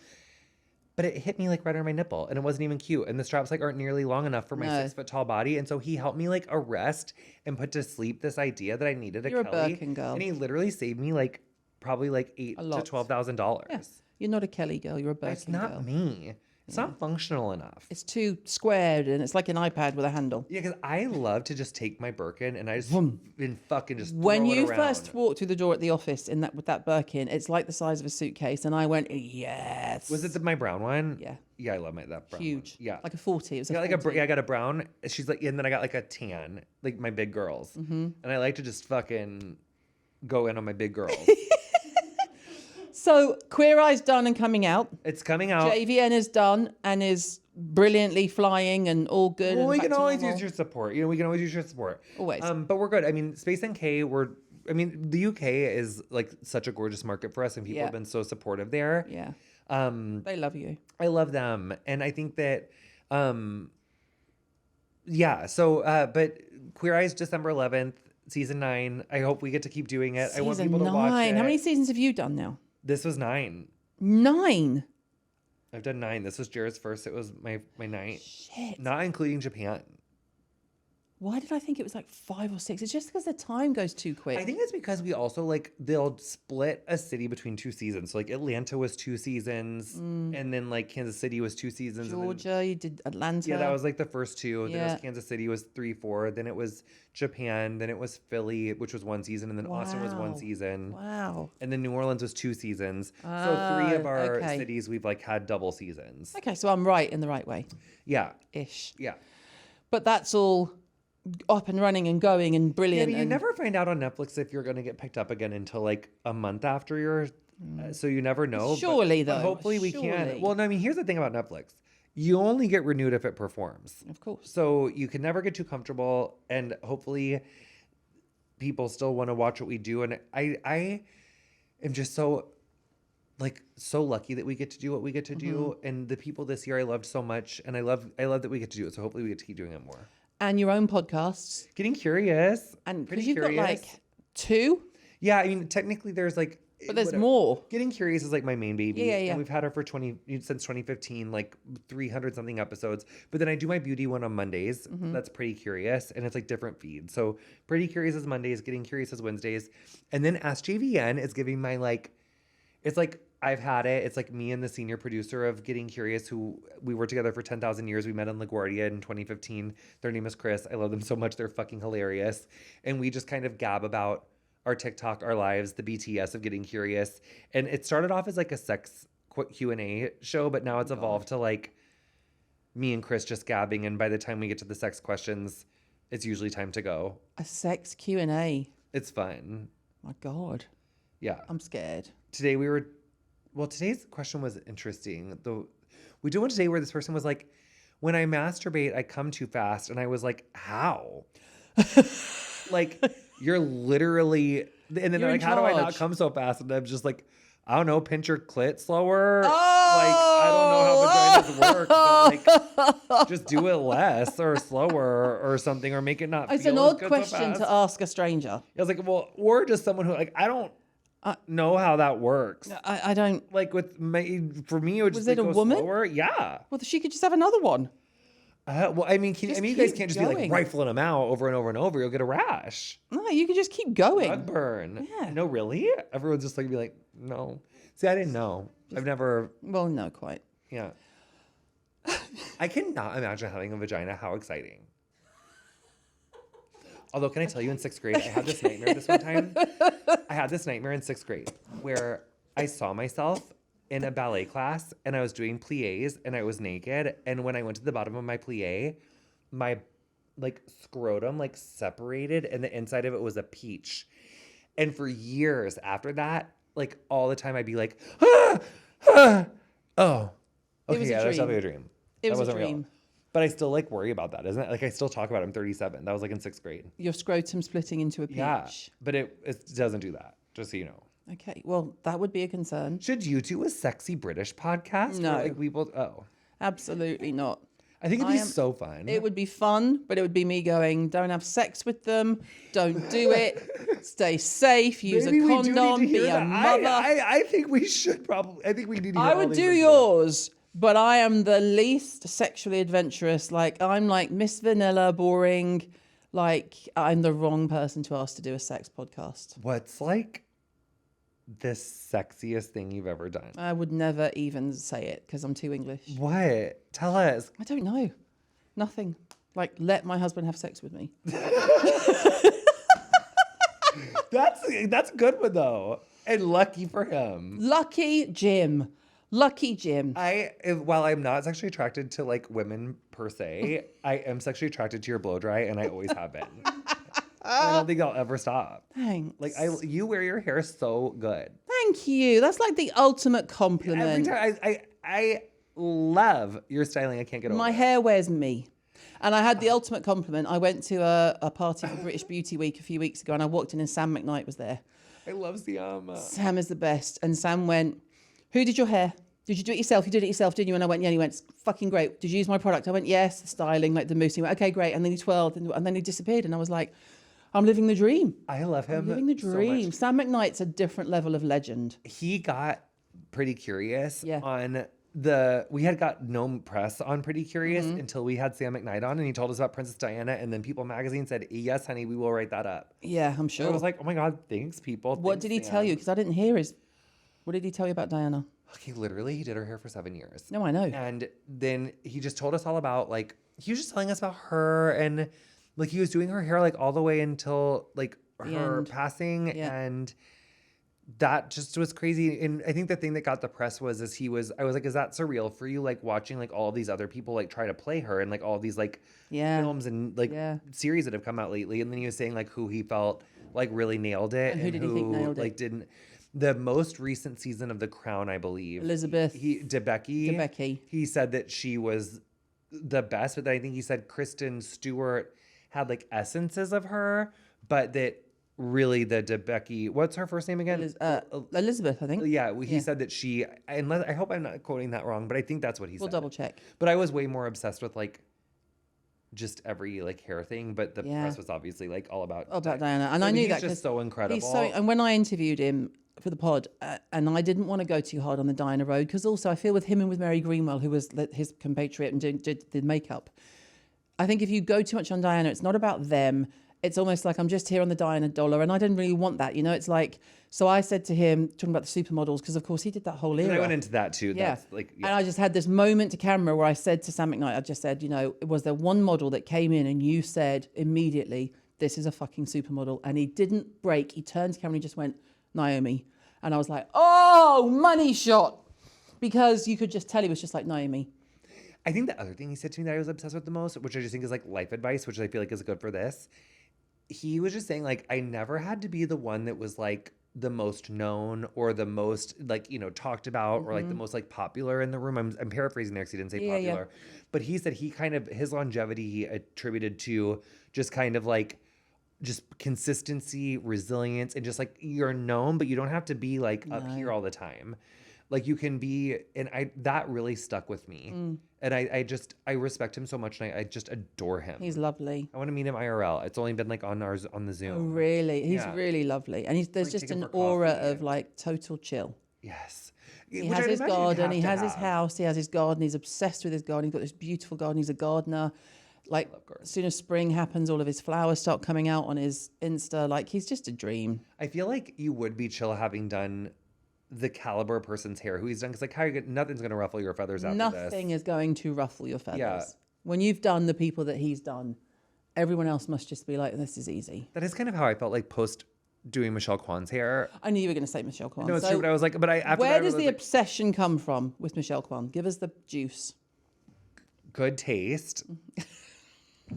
But it hit me like right on my nipple, and it wasn't even cute. And the straps like aren't nearly long enough for my No. 6 foot tall body. And so he helped me like arrest and put to sleep this idea that I needed a You're a Kelly. Birkin girl. And he literally saved me like probably like $8,000 to lot. $12,000. Yeah. You're not a Kelly girl. You're a Birkin It's not girl. me. It's not functional enough. It's too squared, and it's like an iPad with a handle. Yeah, because I love to just take my Birkin and I just been fucking just When throw it you around. first walked through the door at the office in that with that Birkin, it's like the size of a suitcase, and I went, yes. Was it my brown one? Yeah. Yeah, I love that brown Huge? one. Yeah. Like a 40. It was I a got like 40. I got a brown. She's like, and then I got like a tan, like my big girls. And I like to just fucking go in on my big girls. So Queer Eye's done and coming out. It's coming out. JVN is done and is brilliantly flying and all good. Well, and we back can to always normal. use your support. You know, we can always use your support. Always. But we're good. I mean, Space NK, the UK is like such a gorgeous market for us, and people Yeah. have been so supportive there. Yeah. They love you. I love them. And I think that, yeah. So, but Queer Eye's December 11th, season 9. I hope we get to keep doing it. I want Season people to watch 9. it. How many seasons have you done now? This was 9. 9. I've done 9. This was Jared's first. It was my 9th. Shit. Not including Japan. Why did I think it was like 5 or 6? It's just because the time goes too quick. I think it's because we also like they'll split a city between 2 seasons. So like Atlanta was 2 seasons, and then like Kansas City was 2 seasons. And then, Georgia, you did Atlanta. yeah, that was like the first 2. Then it Yeah. was Kansas City was 3, 4. Then it was Japan. Then it was Philly, which was 1 season, and then Austin was 1 Wow. season. Wow. And then New Orleans was 2 seasons. So 3 of our okay. cities we've like had double seasons. Okay, so I'm right in the right way. Yeah, Ish. yeah. But that's all up and running and going and Yeah, brilliant. but you and never find out on Netflix if you're going to get picked up again until like a month after you're. So you never know. Surely, but though. hopefully we Surely. can. Well, no, I mean, here's the thing about Netflix: you only get renewed if it performs. Of course. So you can never get too comfortable, and hopefully, people still want to watch what we do. And I am just so lucky that we get to do what we get to do, and the people this year I loved so much, and I love that we get to do it. So hopefully we get to keep doing it more. And your own podcasts. Getting curious, And pretty because you've curious. got like 2, Yeah, I mean, technically there's like... but there's whatever. more. Getting Curious is like my main baby. Yeah, yeah. And we've had her for since 2015, like 300 something episodes. But then I do my beauty one on Mondays. That's Pretty Curious. And it's like different feeds. So Pretty Curious is Mondays, Getting Curious is Wednesdays. And then Ask JVN is giving my like... It's like, I've had it. It's like me and the senior producer of Getting Curious, who we were together for 10,000 years. We met in LaGuardia in 2015. Their name is Chris. I love them so much. They're fucking hilarious. And we just kind of gab about our TikTok, our lives, the BTS of Getting Curious. And it started off as like a sex Q&A show, but now it's evolved to like me and Chris just gabbing. And by the time we get to the sex questions, it's usually time to go. A sex Q&A. It's fun. My God. Yeah. I'm scared. Today today's question was interesting. We did one today where this person was like, when I masturbate, I come too fast. And I was like, how? Like, you're literally, and then You're they're like, in how do I not charge. come so fast? And I'm just like, I don't know, pinch your clit slower. Like, I don't know how vaginas work, but like, just do it less or slower or something, or make it not It's feel an as odd good question so fast. to ask a stranger. I was like, well, or just someone who like, I don't know how that works. I don't. Like for me, it would Was just it a go woman? slower. Yeah. Well, she could just have another one. Well, I mean, Just you guys keep can't just be like going. rifling them out over and over and over. You'll get a rash, No, you could just keep going. bug burn. Yeah. No, really? Everyone's just like be like, no. See, I didn't know. I've never. Well, no, quite. Yeah. I cannot imagine having a vagina. How exciting. Although, can I tell you, in 6th grade, I had this nightmare this one time. I had this nightmare in 6th grade where I saw myself in a ballet class and I was doing pliés and I was naked. And when I went to the bottom of my plié, my like scrotum like separated and the inside of it was a peach. And for years after that, like all the time I'd be like, oh, okay, was a yeah, that's dream. probably a dream. It That was a wasn't real. dream. But I still like worry about that, isn't it? Like I still talk about it. I'm 37. That was like in 6th grade. Your scrotum splitting into a peach. Yeah, but it doesn't do that. Just so you know. Okay, well, that would be a concern. Should you do a sexy British podcast? No. Where, like people. Oh, Absolutely not. I think it'd be so fun. It would be fun, but it would be me going, don't have sex with them, don't do it, stay safe, use Maybe a we do need condom, to hear be a that. mother. I think we should probably. I think we need to. Hear I all would these do reasons. yours, but I am the least sexually adventurous. Like, I'm like Miss Vanilla, boring. Like, I'm the wrong person to ask to do a sex podcast. What's like the sexiest thing you've ever done? I would never even say it because I'm too English. What? Tell us. I don't know. Nothing. Like, let my husband have sex with me. That's a good one though, and lucky for him. Lucky Jim. Lucky Jim. While I'm not sexually attracted to like women per se, I am sexually attracted to your blow dry, and I always have been. I don't think I'll ever stop. Thanks. Like you wear your hair so good. Thank you. That's like the ultimate Every compliment. time I love your styling. I can't get over. My it. hair wears me. And I had the ultimate compliment. I went to a party for British Beauty Week a few weeks ago and I walked in and Sam McKnight was there. I love Siam. Sam is the best. And Sam went, who did your hair? Did you do it yourself? You did it yourself, didn't you? And I went, yeah. And he went, fucking great. Did you use my product? I went, yes. The styling, like the mousse. He went, okay, great. And then he twirled and then he disappeared. And I was like, I'm living the dream. I love him. I'm living the so much. dream. Sam McKnight's a different level of legend. He got Pretty Curious Yeah. on we had got no press on Pretty Curious until we had Sam McKnight on, and he told us about Princess Diana, and then People Magazine said, yes, honey, we will write that up. Yeah, I'm sure. I was like, oh my God, thanks, people. What Thanks, did he Sam. tell you? Because I didn't hear his. What did he tell you about Diana? Okay, literally, he did her hair for 7 years. No, I know. And then he just told us all about, like, he was just telling us about her, and like he was doing her hair like all the way until like her end. passing. Yeah. And that just was crazy. And I think the thing that got the press was I was like, is that surreal for you? Like watching like all these other people like try to play her and like all these like films and like series that have come out lately. And then he was saying like who he felt like really nailed it. And who did he think nailed it? Like didn't. The most recent season of The Crown, I believe. Elizabeth. DeBecky. He said that she was the best, but then I think he said Kristen Stewart had like essences of her, but that really the DeBecky, what's her first name again? Elizabeth, I think. Yeah, he said that she, unless I hope I'm not quoting that wrong, but I think that's what he said. We'll double check. But I was way more obsessed with like just every like hair thing, but the press was obviously like all about Diana, and I knew that he's just so incredible. And when I interviewed him for the pod, and I didn't want to go too hard on the Diana road because also I feel with him and with Mary Greenwell, who was his compatriot and did the makeup. I think if you go too much on Diana, it's not about them. It's almost like I'm just here on the Diana dollar, and I didn't really want that. You know, it's like, so I said to him, talking about the supermodels, because of course he did that whole era. And I went into that too. Yeah. That's like, And I just had this moment to camera where I said to Sam McKnight, I just said, you know, was there one model that came in and you said immediately, this is a fucking supermodel? And he didn't break. He turned to camera and he just went, Naomi. And I was like, oh, money shot. Because you could just tell he was just like Naomi. I think the other thing he said to me that I was obsessed with the most, which I just think is like life advice, which I feel like is good for this. He was just saying like, I never had to be the one that was like the most known or the most like, you know, talked about or like the most like popular in the room. I'm paraphrasing there because he didn't say popular. But he said he kind of, his longevity he attributed to just kind of like, just consistency, resilience, and just like you're known, but you don't have to be like up here all the time. Like you can be, and that really stuck with me. And I respect him so much, and I just adore him. He's lovely. I want to meet him IRL. It's only been like on the Zoom. Oh, really? He's really lovely. And there's Like, just take him an for aura coffee. of like total chill. Yes. He has his garden, he has his house, he has his garden, he's obsessed with his garden, he's got this beautiful garden, he's a gardener. Like, as soon as spring happens, all of his flowers start coming out on his Insta. Like, he's just a dream. I feel like you would be chill having done the caliber person's hair who he's done, because like nothing's going to ruffle your feathers after this. Nothing is going to ruffle your feathers. Yeah. When you've done the people that he's done, everyone else must just be like, this is easy. That is kind of how I felt like post doing Michelle Kwan's hair. I knew you were going to say Michelle Kwan. No, it's true, but I was like, where does the obsession come from with Michelle Kwan? Give us the juice. Good taste.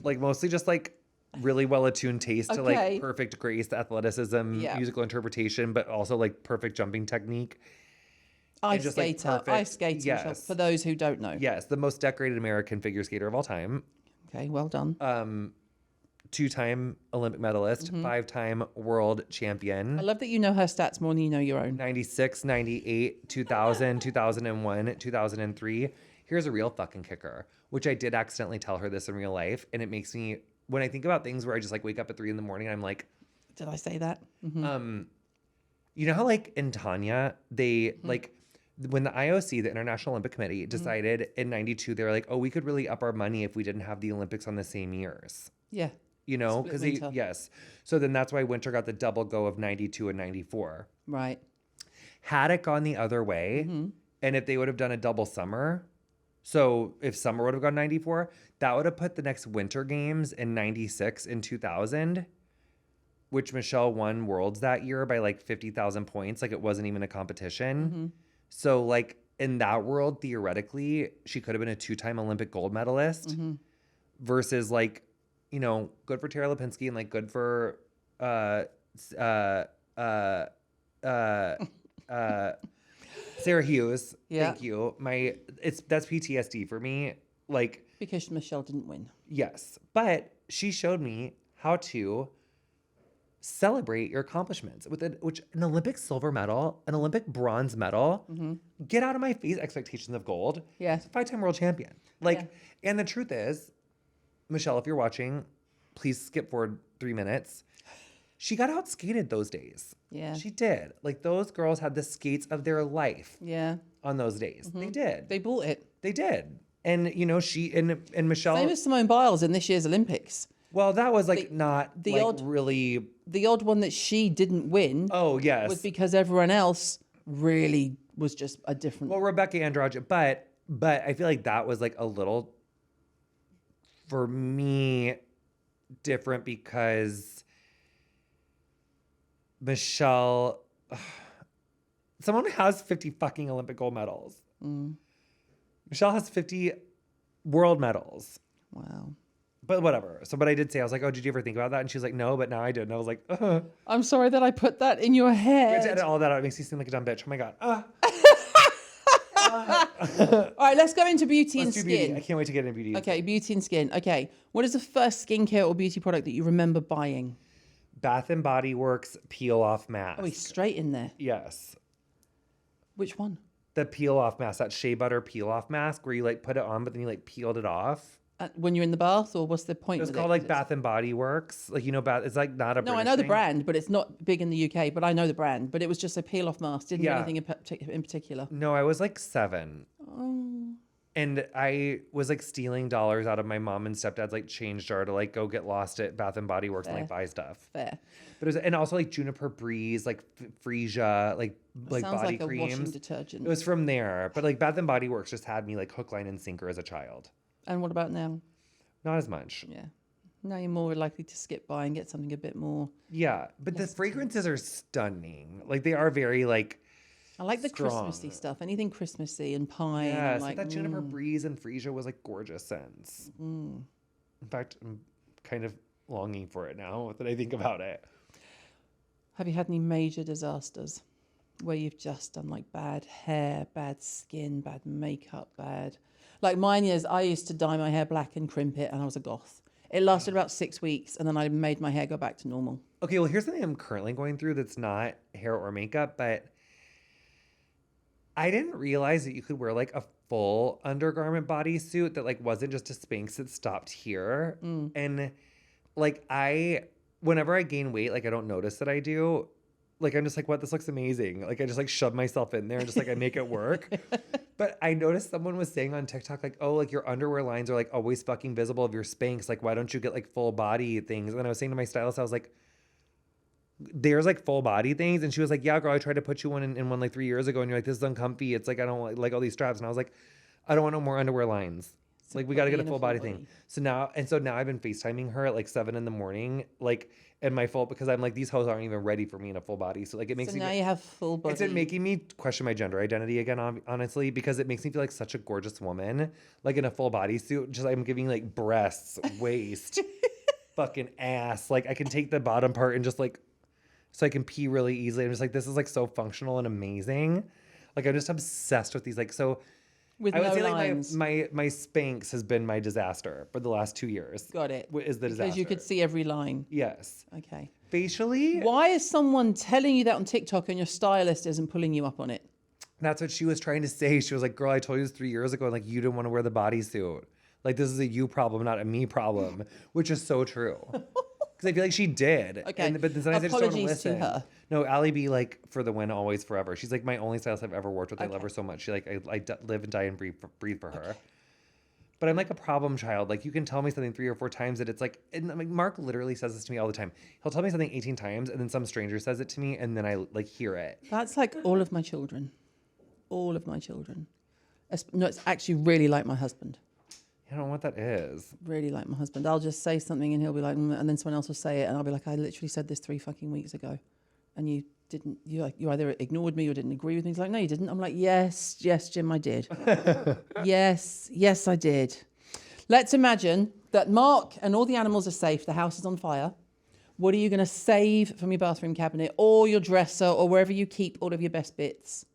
Like mostly just like really well attuned taste to like perfect grace, athleticism, musical interpretation, but also like perfect jumping technique. Ice skater. Yes. Michelle, for those who don't know. Yes, the most decorated American figure skater of all time. Okay, well done. 2-time Olympic medalist, 5-time world champion. I love that you know her stats more than you know your own. 96, 98, 2000, 2001, 2003. Here's a real fucking kicker, which I did accidentally tell her this in real life. And it makes me, when I think about things where I just like wake up at 3 a.m, I'm like, did I say that? you know how like in Tanya, they like, when the IOC, the International Olympic Committee, decided in 92, they were like, oh, we could really up our money if we didn't have the Olympics on the same years. Yeah. You know, because yes. So then that's why winter got the double go of 92 and 94. Right. Had it gone the other way, and if they would have done a double summer, so if summer would have gone 94, that would have put the next winter games in 96 and 2000, which Michelle won worlds that year by like 50,000 points. Like it wasn't even a competition. So like in that world, theoretically, she could have been a 2-time Olympic gold medalist versus like, you know, good for Tara Lipinski and like good for Sarah Hughes. Thank you. That's PTSD for me. Like, because Michelle didn't win. Yes. But she showed me how to celebrate your accomplishments with an Olympic silver medal, an Olympic bronze medal. Get out of my face expectations of gold. Yeah. 5-time world champion. Like, and the truth is, Michelle, if you're watching, please skip forward 3 minutes. She got outskated those days. Yeah. She did. Like those girls had the skates of their life Yeah. on those days. They did. They bought it. They did. And you know, she and Michelle. Same as Simone Biles in this year's Olympics. Well, that was like not the like odd- really. The odd one that she didn't win Oh yes. was because everyone else really was just a different. Well, Rebecca Andrade, but I feel like that was like a little for me different because Michelle, someone has 50 fucking Olympic gold medals. Michelle has 50 world medals. Wow. But whatever. So, but I did say, I was like, oh, did you ever think about that? And she was like, no, but now I did. And I was like, I'm sorry that I put that in your I had to head. edit all that out. It makes you seem like a dumb bitch. Oh my God. All right, let's go into beauty Let's and do beauty. skin. I can't wait to get into beauty. Okay, beauty and skin. Okay, what is the first skincare or beauty product that you remember buying? Bath and Body Works peel off mask. Oh, he's straight in there. Yes. Which one? The peel off mask, that shea butter peel off mask where you like put it on, but then you like peeled it off. When you're in the bath, or what's the point? It was with called it? like 'Cause it's- Bath and Body Works. Like, you know, it's like not a No, I British know the thing. brand, but it's not big in the UK. But I know the brand. But it was just a peel off mask. Didn't do Yeah. anything in particular. No, I was like 7. Oh. And I was like stealing dollars out of my mom and stepdad's like change jar to like go get lost at Bath and Body Works and like buy stuff. Fair. But it was, and also like Juniper Breeze, like Freesia, like Sounds body like a washing creams. detergent. It was from there. But like Bath and Body Works just had me like hook, line, and sinker as a child. And what about now? Not as much. Yeah. Now you're more likely to skip by and get something a bit more. Yeah. But the fragrances are stunning. Like they are very like I like the strong. Christmassy stuff. Anything Christmassy and pine. Yes, I'm like like that Juniper Breeze and Freesia was like gorgeous scents. In fact, I'm kind of longing for it now that I think about it. Have you had any major disasters where you've just done like bad hair, bad skin, bad makeup, bad? Like mine is, I used to dye my hair black and crimp it, and I was a goth. It lasted about 6 weeks, and then I made my hair go back to normal. Okay, well, here's something I'm currently going through that's not hair or makeup, but I didn't realize that you could wear like a full undergarment bodysuit that like wasn't just a Spanx that stopped here. And like whenever I gain weight, like I don't notice that I do. Like I'm just like, what? This looks amazing. Like I just like shove myself in there and just like I make it work. But I noticed someone was saying on TikTok, like, oh, like your underwear lines are like always fucking visible of your Spanx. Like, why don't you get like full body things? And then I was saying to my stylist, I was like, there's like full body things. And she was like, yeah, girl, I tried to put you one in one like 3 years ago. And you're like, this is uncomfy. It's like, I don't like all these straps. And I was like, I don't want no more underwear lines. Like we got to get a full body thing. So now I've been FaceTiming her at like 7 a.m, like in my full, because I'm like, these hoes aren't even ready for me in a full body. So like it makes So me now you have full body. it's making me question my gender identity again, honestly, because it makes me feel like such a gorgeous woman, like in a full body suit. Just I'm giving like breasts, waist, fucking ass. Like I can take the bottom part and just like, so I can pee really easily. I'm just like, this is like so functional and amazing. Like I'm just obsessed with these. Like so. With I would no say lines. like my Spanx has been my disaster for the last 2 years. Got it. Is the disaster. Because you could see every line. Yes. Okay. Facially. Why is someone telling you that on TikTok and your stylist isn't pulling you up on it? That's what she was trying to say. She was like, girl, I told you this 3 years ago. And like, you didn't want to wear the bodysuit. Like, this is a you problem, not a me problem, which is so true. Because I feel like she did. Okay. But then sometimes I just don't want to Apologies to listen. her. No, Allie B, like, for the win, always, forever. She's like my only stylist I've ever worked with. I love her so much. She like, live and die and breathe for her. But I'm like a problem child. Like, you can tell me something 3 or 4 times that it's like, and I mean, Mark literally says this to me all the time. He'll tell me something 18 times, and then some stranger says it to me, and then I like hear it. That's like all of my children. All of my children. No, it's actually really like my husband. I don't know what that is. Really like my husband. I'll just say something and he'll be like, and then someone else will say it, and I'll be like, I literally said this 3 fucking weeks ago, and you didn't. You either ignored me or didn't agree with me. He's like, no, you didn't. I'm like, yes, Jim, I did. yes, I did. Let's imagine that Mark and all the animals are safe. The house is on fire. What are you going to save from your bathroom cabinet or your dresser or wherever you keep all of your best bits?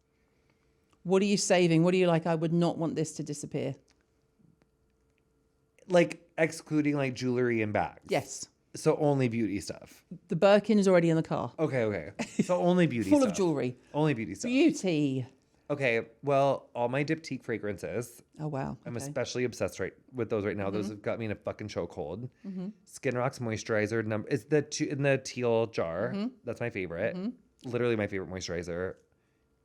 What are you saving? What are you like, I would not want this to disappear? Like, excluding like jewelry and bags. Yes. So only beauty stuff. The Birkin is already in the car. Okay. So only beauty Full stuff. of jewelry. Only beauty stuff. Beauty. Okay, well, all my Diptyque fragrances, Oh, wow. I'm Okay. especially obsessed with those right now. Those have got me in a fucking chokehold. Mm-hmm. Skin Rocks moisturizer it's in the teal jar. Mm-hmm. That's my favorite. Literally my favorite moisturizer.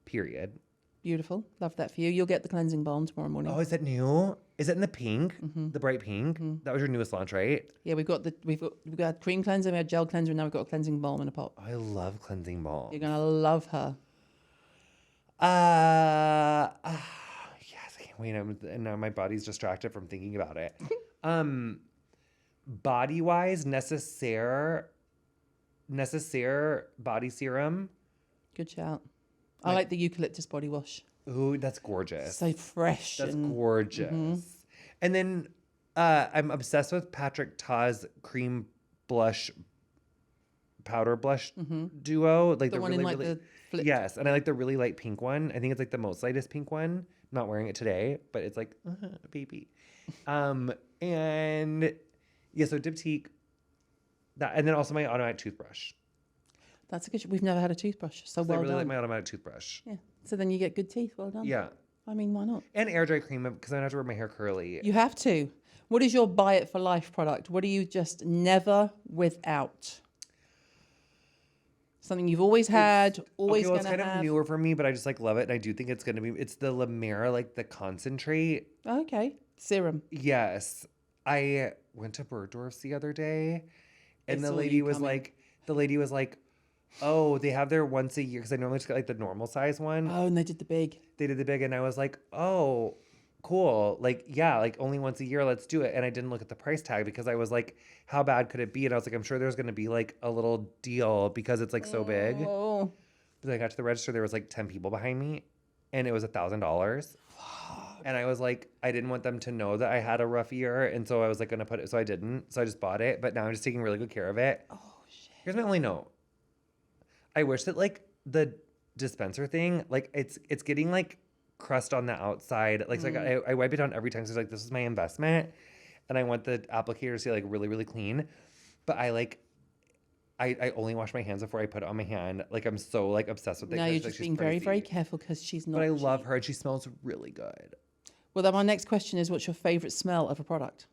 Period. Beautiful. Love that for you. You'll get the cleansing balm tomorrow morning. Oh, is it new? Is it in the pink? The bright pink? That was your newest launch, right? Yeah, we've got cream cleanser, we had gel cleanser, and now we've got a cleansing balm in a pot. Oh, I love cleansing balm. You're gonna love her. Yes, I can't wait. And now my body's distracted from thinking about it. Body wise, Necessaire body serum. Good shout. I like the eucalyptus body wash. Ooh, that's gorgeous. So fresh. That's and gorgeous. And then I'm obsessed with Patrick Ta's cream blush, powder blush duo. Like the one really, in like really, the flip. yes, and I like the really light pink one. I think it's like the most lightest pink one. I'm not wearing it today, but it's like baby. And yeah, so Diptyque. That, and then also my automatic toothbrush. That's a good. We've never had a toothbrush, so I well really like done. my automatic toothbrush. Yeah. So then you get good teeth. Well done. Yeah, I mean, why not? and air dry cream because I don't have to wear my hair curly. You have to. What is your buy it for life product? What are you just never without? Something you've always had, always okay, well, gonna it's kind have. of newer for me, but I just like love it, and I do think it's gonna be. It's the La Mer, like the concentrate. Okay, serum. Yes, I went to Bergdorf's the other day, and They the saw lady you was coming. like, "Oh, they have their once a year," because I normally just get like the normal size one. Oh, and they did the big. They did the big, and I was like, "Oh, cool! Like, yeah, like only once a year, let's do it." And I didn't look at the price tag because I was like, "How bad could it be?" And I was like, "I'm sure there's gonna be like a little deal because it's like so big." Oh, But I got to the register, there was like 10 people behind me, and it was $1,000. And I was like, I didn't want them to know that I had a rough year, and so I was like gonna put it. So I didn't. So I just bought it, but now I'm just taking really good care of it. oh shit. Here's my only note. I wish that like the dispenser thing, like it's getting like crust on the outside. Like, so I wipe it down every time. So it's like, this is my investment, and I want the applicator to stay like really, really clean. But I only wash my hands before I put it on my hand. Like, I'm so like obsessed with it. No, 'cause, you're like, just she's being very, very pricey. careful because she's not. But I love cheap. her, and she smells really good. Well, then my next question is, what's your favorite smell of a product?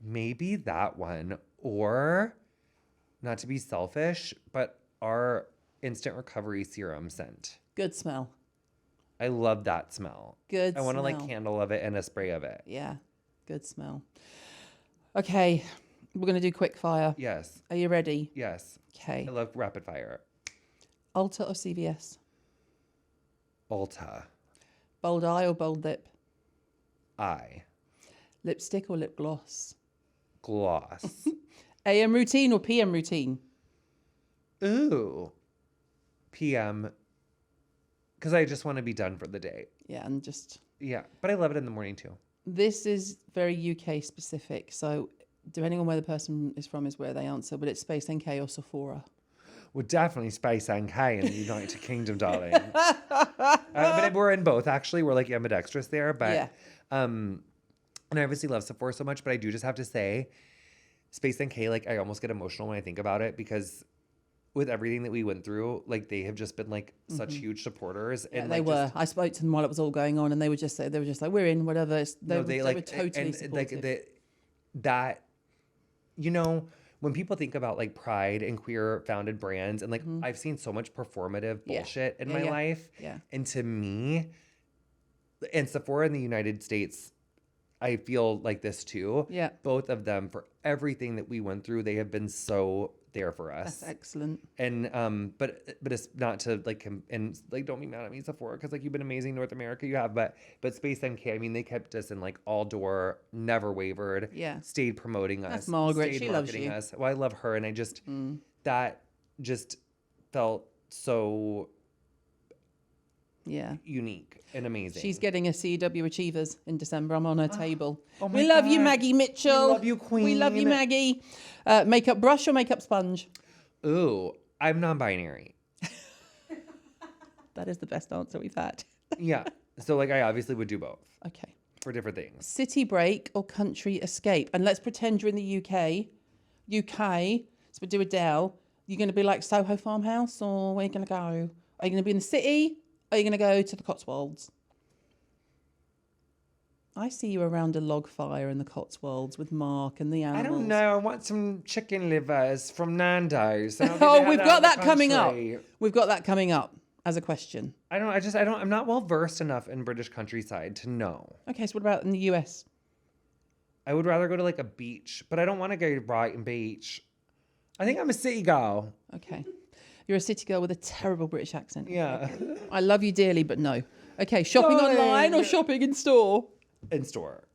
Maybe that one, or not to be selfish, but our instant recovery serum scent. Good smell. I love that smell. Good I want to like smell. candle of it and a spray of it. Yeah, good smell. Okay, we're gonna do quick fire. Yes. Are you ready? Yes. Okay. I love rapid fire. Ulta or CVS? Ulta. Bold eye or bold lip? Eye. Lipstick or lip gloss? Gloss. AM routine or PM routine? Ooh. PM. Because I just want to be done for the day. Yeah, and just Yeah. But I love it in the morning too. this is very UK specific. So depending on where the person is from is where they answer, but it's Space NK or Sephora. Well, definitely Space NK in the United Kingdom, darling. But we're in both, actually. We're like ambidextrous there. But, Yeah. and I obviously love Sephora so much, but I do just have to say, Space NK, like, I almost get emotional when I think about it because with everything that we went through, like, they have just been, like, such huge supporters. Yeah, And they like, were. just- I spoke to them while it was all going on, and they were just like, we're in, whatever. They were totally supportive. That, you know, when people think about like pride and queer founded brands, and like I've seen so much performative Yeah. bullshit in Yeah, my yeah. life. Yeah. And to me, and Sephora in the United States, I feel like this too. Yeah. Both of them, for everything that we went through, they have been so there for us. That's excellent. And but it's not to like and like don't be mad at me, Sephora, because like you've been amazing, North America, you have, but Space NK, I mean, they kept us in like all door, never wavered. Yeah. Stayed promoting us. That's Margaret. Stayed She loves marketing you. us. Well, I love her, and I just that just felt so Yeah. unique and amazing. She's getting a CW Achievers in December. I'm on her table. Oh my we love you, God. Maggie Mitchell. We love you, We love you, queen. Maggie. Makeup brush or makeup sponge? Ooh, I'm non-binary. That is the best answer we've had. Yeah. So like I obviously would do both Okay. for different things. City break or country escape? And let's pretend you're in the UK. So we do Adele. You're going to be like Soho Farmhouse, or where are you going to go? Are you going to be in the city Are you going to go to the Cotswolds? I see you around a log fire in the Cotswolds with Mark and the I animals. don't know. I want some chicken livers from Nando's. I don't think Oh, they have we've that got in the that coming up. country. We've got that coming up as a question. I'm not well versed enough in British countryside to know. Okay, so what about in the US? I would rather go to like a beach, but I don't want to go to Brighton Beach. I think I'm a city girl. Okay. You're a city girl with a terrible British accent. Yeah. I love you dearly, but no. Okay, shopping online or shopping in store? In store.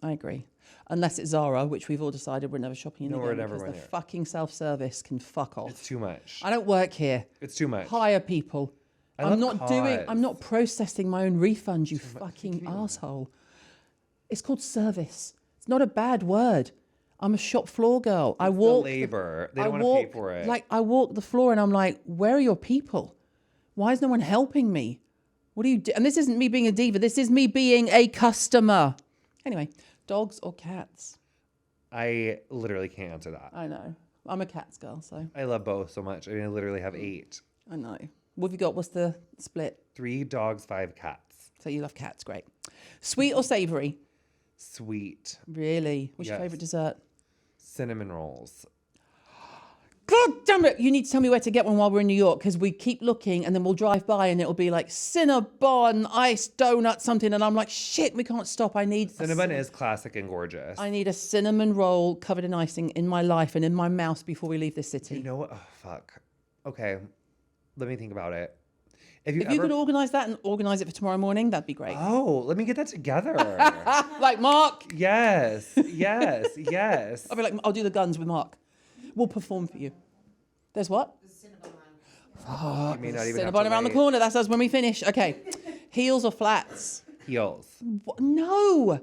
I agree. Unless it's Zara, which we've all decided we're never shopping in No, again we're never because the going there. fucking self-service can fuck off. It's too much. I don't work here. It's too much. Hire people. I I'm love I'm not cars. processing my own refund, you fucking asshole. It's called service. It's not a bad word. I'm a shop floor girl. I It's the walk labor. They I don't want to walk, pay for it. Like I walk the floor and I'm like, where are your people? Why is no one helping me? What do you do? And this isn't me being a diva. This is me being a customer. Anyway, dogs or cats? I literally can't answer that. I know. I'm a cats girl, so I love both so much. I mean, I literally have 8. I know. What have you got? What's the split? 3 dogs, 5 cats. So you love cats, great. Sweet or savoury? Sweet. Really? What's your Yes. favourite dessert? Cinnamon rolls. God damn it. You need to tell me where to get one while we're in New York because we keep looking and then we'll drive by and it'll be like Cinnabon, ice, donut, something. And I'm like, shit, we can't stop. I need Cinnamon is classic and gorgeous. I need a cinnamon roll covered in icing in my life and in my mouth before we leave this city. You know what? Oh, fuck. Okay. Let me think about it. If If you could organise that and organise it for tomorrow morning, that'd be great. Oh, let me get that together. Like Mark. Yes. Yes. Yes. I'll be like, I'll do the guns with Mark. We'll perform for you. There's what? You may not even have Cinnabon to around the wait. corner. That's us when we finish. Okay. Heels or flats? Heels. What? No.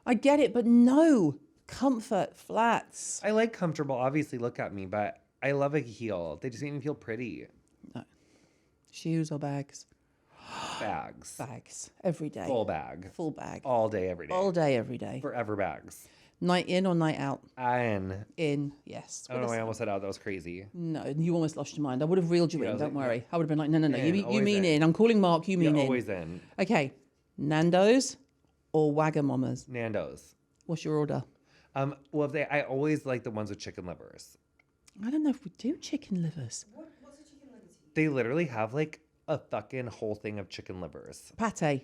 I get it, but no. Comfort, flats. I like comfortable. Obviously, look at me, but I love a heel. They just make me feel pretty. Shoes or bags? Bags. Bags. Every day. Full bag. Full bag. All day, every day. All day, every day. Forever bags. Night in or night out? And In. Yes. I don't know why I almost said out. That was crazy. No, you almost lost your mind. I would have reeled you Yeah, I in. was Don't like, worry. I would have been like, no. In, You always mean in. in. I'm calling Mark. You mean Yeah, in. always in. Okay. Nando's or Wagamama's? Nando's. What's your order? Well, I always like the ones with chicken livers. I don't know if we do chicken livers. What's a chicken liver tea? They literally have like a fucking whole thing of chicken livers. Pate.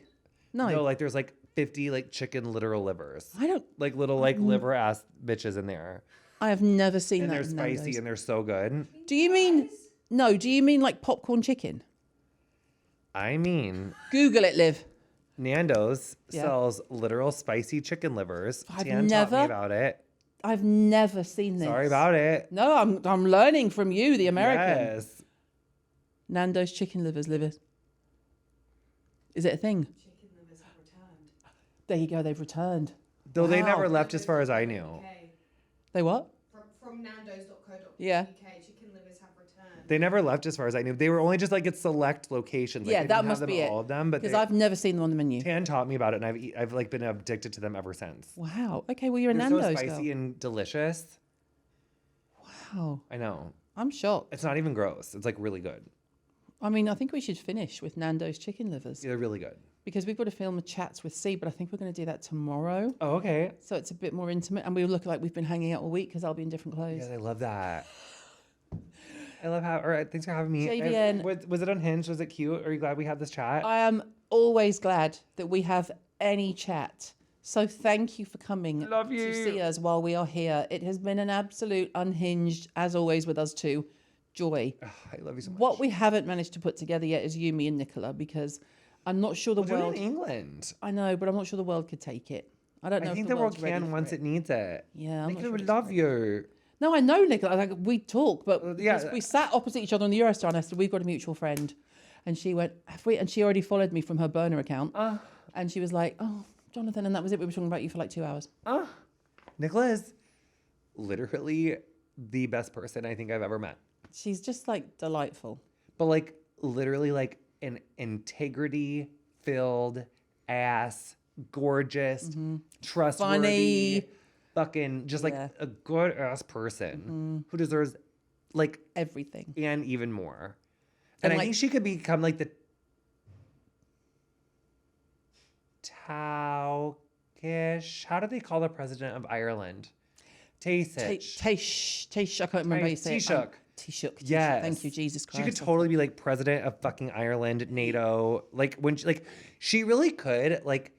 No. No, like there's like 50 like chicken literal livers. I don't. Like little like liver ass bitches in there. I have never seen And that. they're in spicy Nando's. and they're so good. Do you mean? No. Do you mean like popcorn chicken? I mean, Google it, Liv. Nando's Yeah. sells literal spicy chicken livers. I've Dan taught me never- about it. I've never seen this. Sorry about it. No, I'm learning from you, the American. Yes. Nando's chicken livers, livers. Is it a thing? Chicken livers have returned. There you go. They've returned. Though they Wow. never left as far as I knew. Okay. They what? From nandos.co.uk, Yeah. chicken livers have returned. They never left as far as I knew. They were only just like at select locations. Like, Yeah, they that didn't have must them be at it. all of them, but Because they, I've never seen them on the menu. Tan taught me about it, and I've like been addicted to them ever since. Wow. Okay. Well, you're a They're so Nando's spicy girl. and delicious. Wow. I know. I'm shocked. It's not even gross. It's like really good. I mean, I think we should finish with Nando's chicken livers They're really good. because we've got to film a chats with C, but I think we're going to do that tomorrow. Oh, okay. So it's a bit more intimate, and we look like we've been hanging out all week because I'll be in different clothes. Yes, I love that. I love how. All right, thanks for having me. JVN. Was it unhinged? Was it cute? Are you glad we had this chat? I am always glad that we have any chat. So thank you for coming Love to you. see us while we are here. It has been an absolute unhinged, as always with us two, joy. I love you so much. What we haven't managed to put together yet is you, me, and Nicola, because I'm not sure the We'll do it world. in England. I know, but I'm not sure the world could take it. I don't know. I if think the the world world's ready can for once it needs it. Yeah, I'm not Nicola sure would it's love ready. you. No, I know, Nicola. Like, we talk, but yeah. we sat opposite each other on the Eurostar, and I said, "We've got a mutual friend," and she went, "Have we?" And she already followed me from her burner account, and she was like, "Oh, Jonathan," and that was it. We were talking about you for like 2 hours. Nicola is literally the best person I think I've ever met. She's just like delightful. But like literally like an integrity filled ass, gorgeous, trustworthy, Funny. fucking just like Yeah. a good ass person who deserves like Everything. and even more. And, And I like- think she could become like the Taukish. How do they call the president of Ireland? Taoiseach. Taoiseach. I can't remember how you say it. Taoiseach. Taoiseach. Yes. Thank you, Jesus Christ. She could totally be like president of fucking Ireland, NATO. Like when she really could like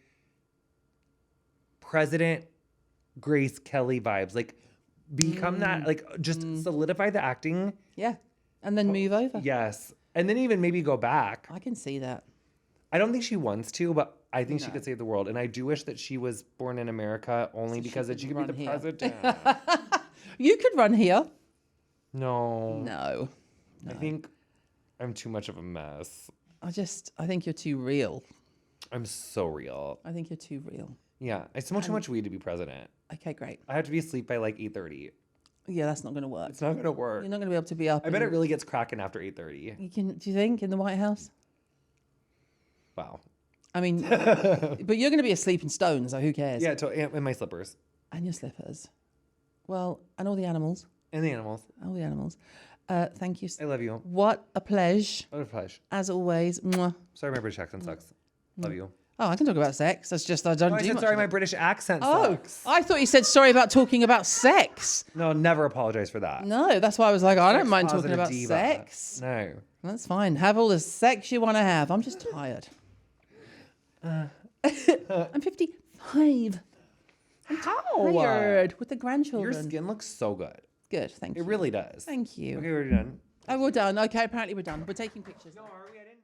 President Grace Kelly vibes. Like become that, like just solidify the acting. Yeah. And then move over. Yes. And then even maybe go back. I can see that. I don't think she wants to, but I think she could save the world. And I do wish that she was born in America only because then she could be the president. You could run here. No. No. I think I'm too much of a mess. I think you're too real. I'm so real. I think you're too real. Yeah. I smoke too much weed to be president. Okay, great. I have to be asleep by like 8:30. Yeah, that's not going to work. It's not going to work. You're not going to be able to be up. I bet it really gets cracking after 8:30. You can. Do you think in the White House? Wow. I mean, but you're going to be asleep in stone, so who cares? Yeah, in my slippers. And your slippers. Well, and all the animals. And the animals. All the animals. Thank you. I love you. What a pleasure. What a pleasure. As always. Mwah. Sorry, my British accent sucks. Love you. Oh, I can talk about sex. That's just I don't Oh, I do said much sorry, of my it. British accent Oh, sucks. I thought you said sorry about talking about sex. No, never apologize for that. No, that's why I was like, I don't Sex mind talking positive about diva. sex. No. That's fine. Have all the sex you want to have. I'm just tired. I'm 55. I'm tired with the grandchildren. Your skin looks so good. Good, thank you. It really does. Thank you. Okay, we're done. Oh, we're done. Okay, apparently we're done. We're taking pictures. No, are we? I didn't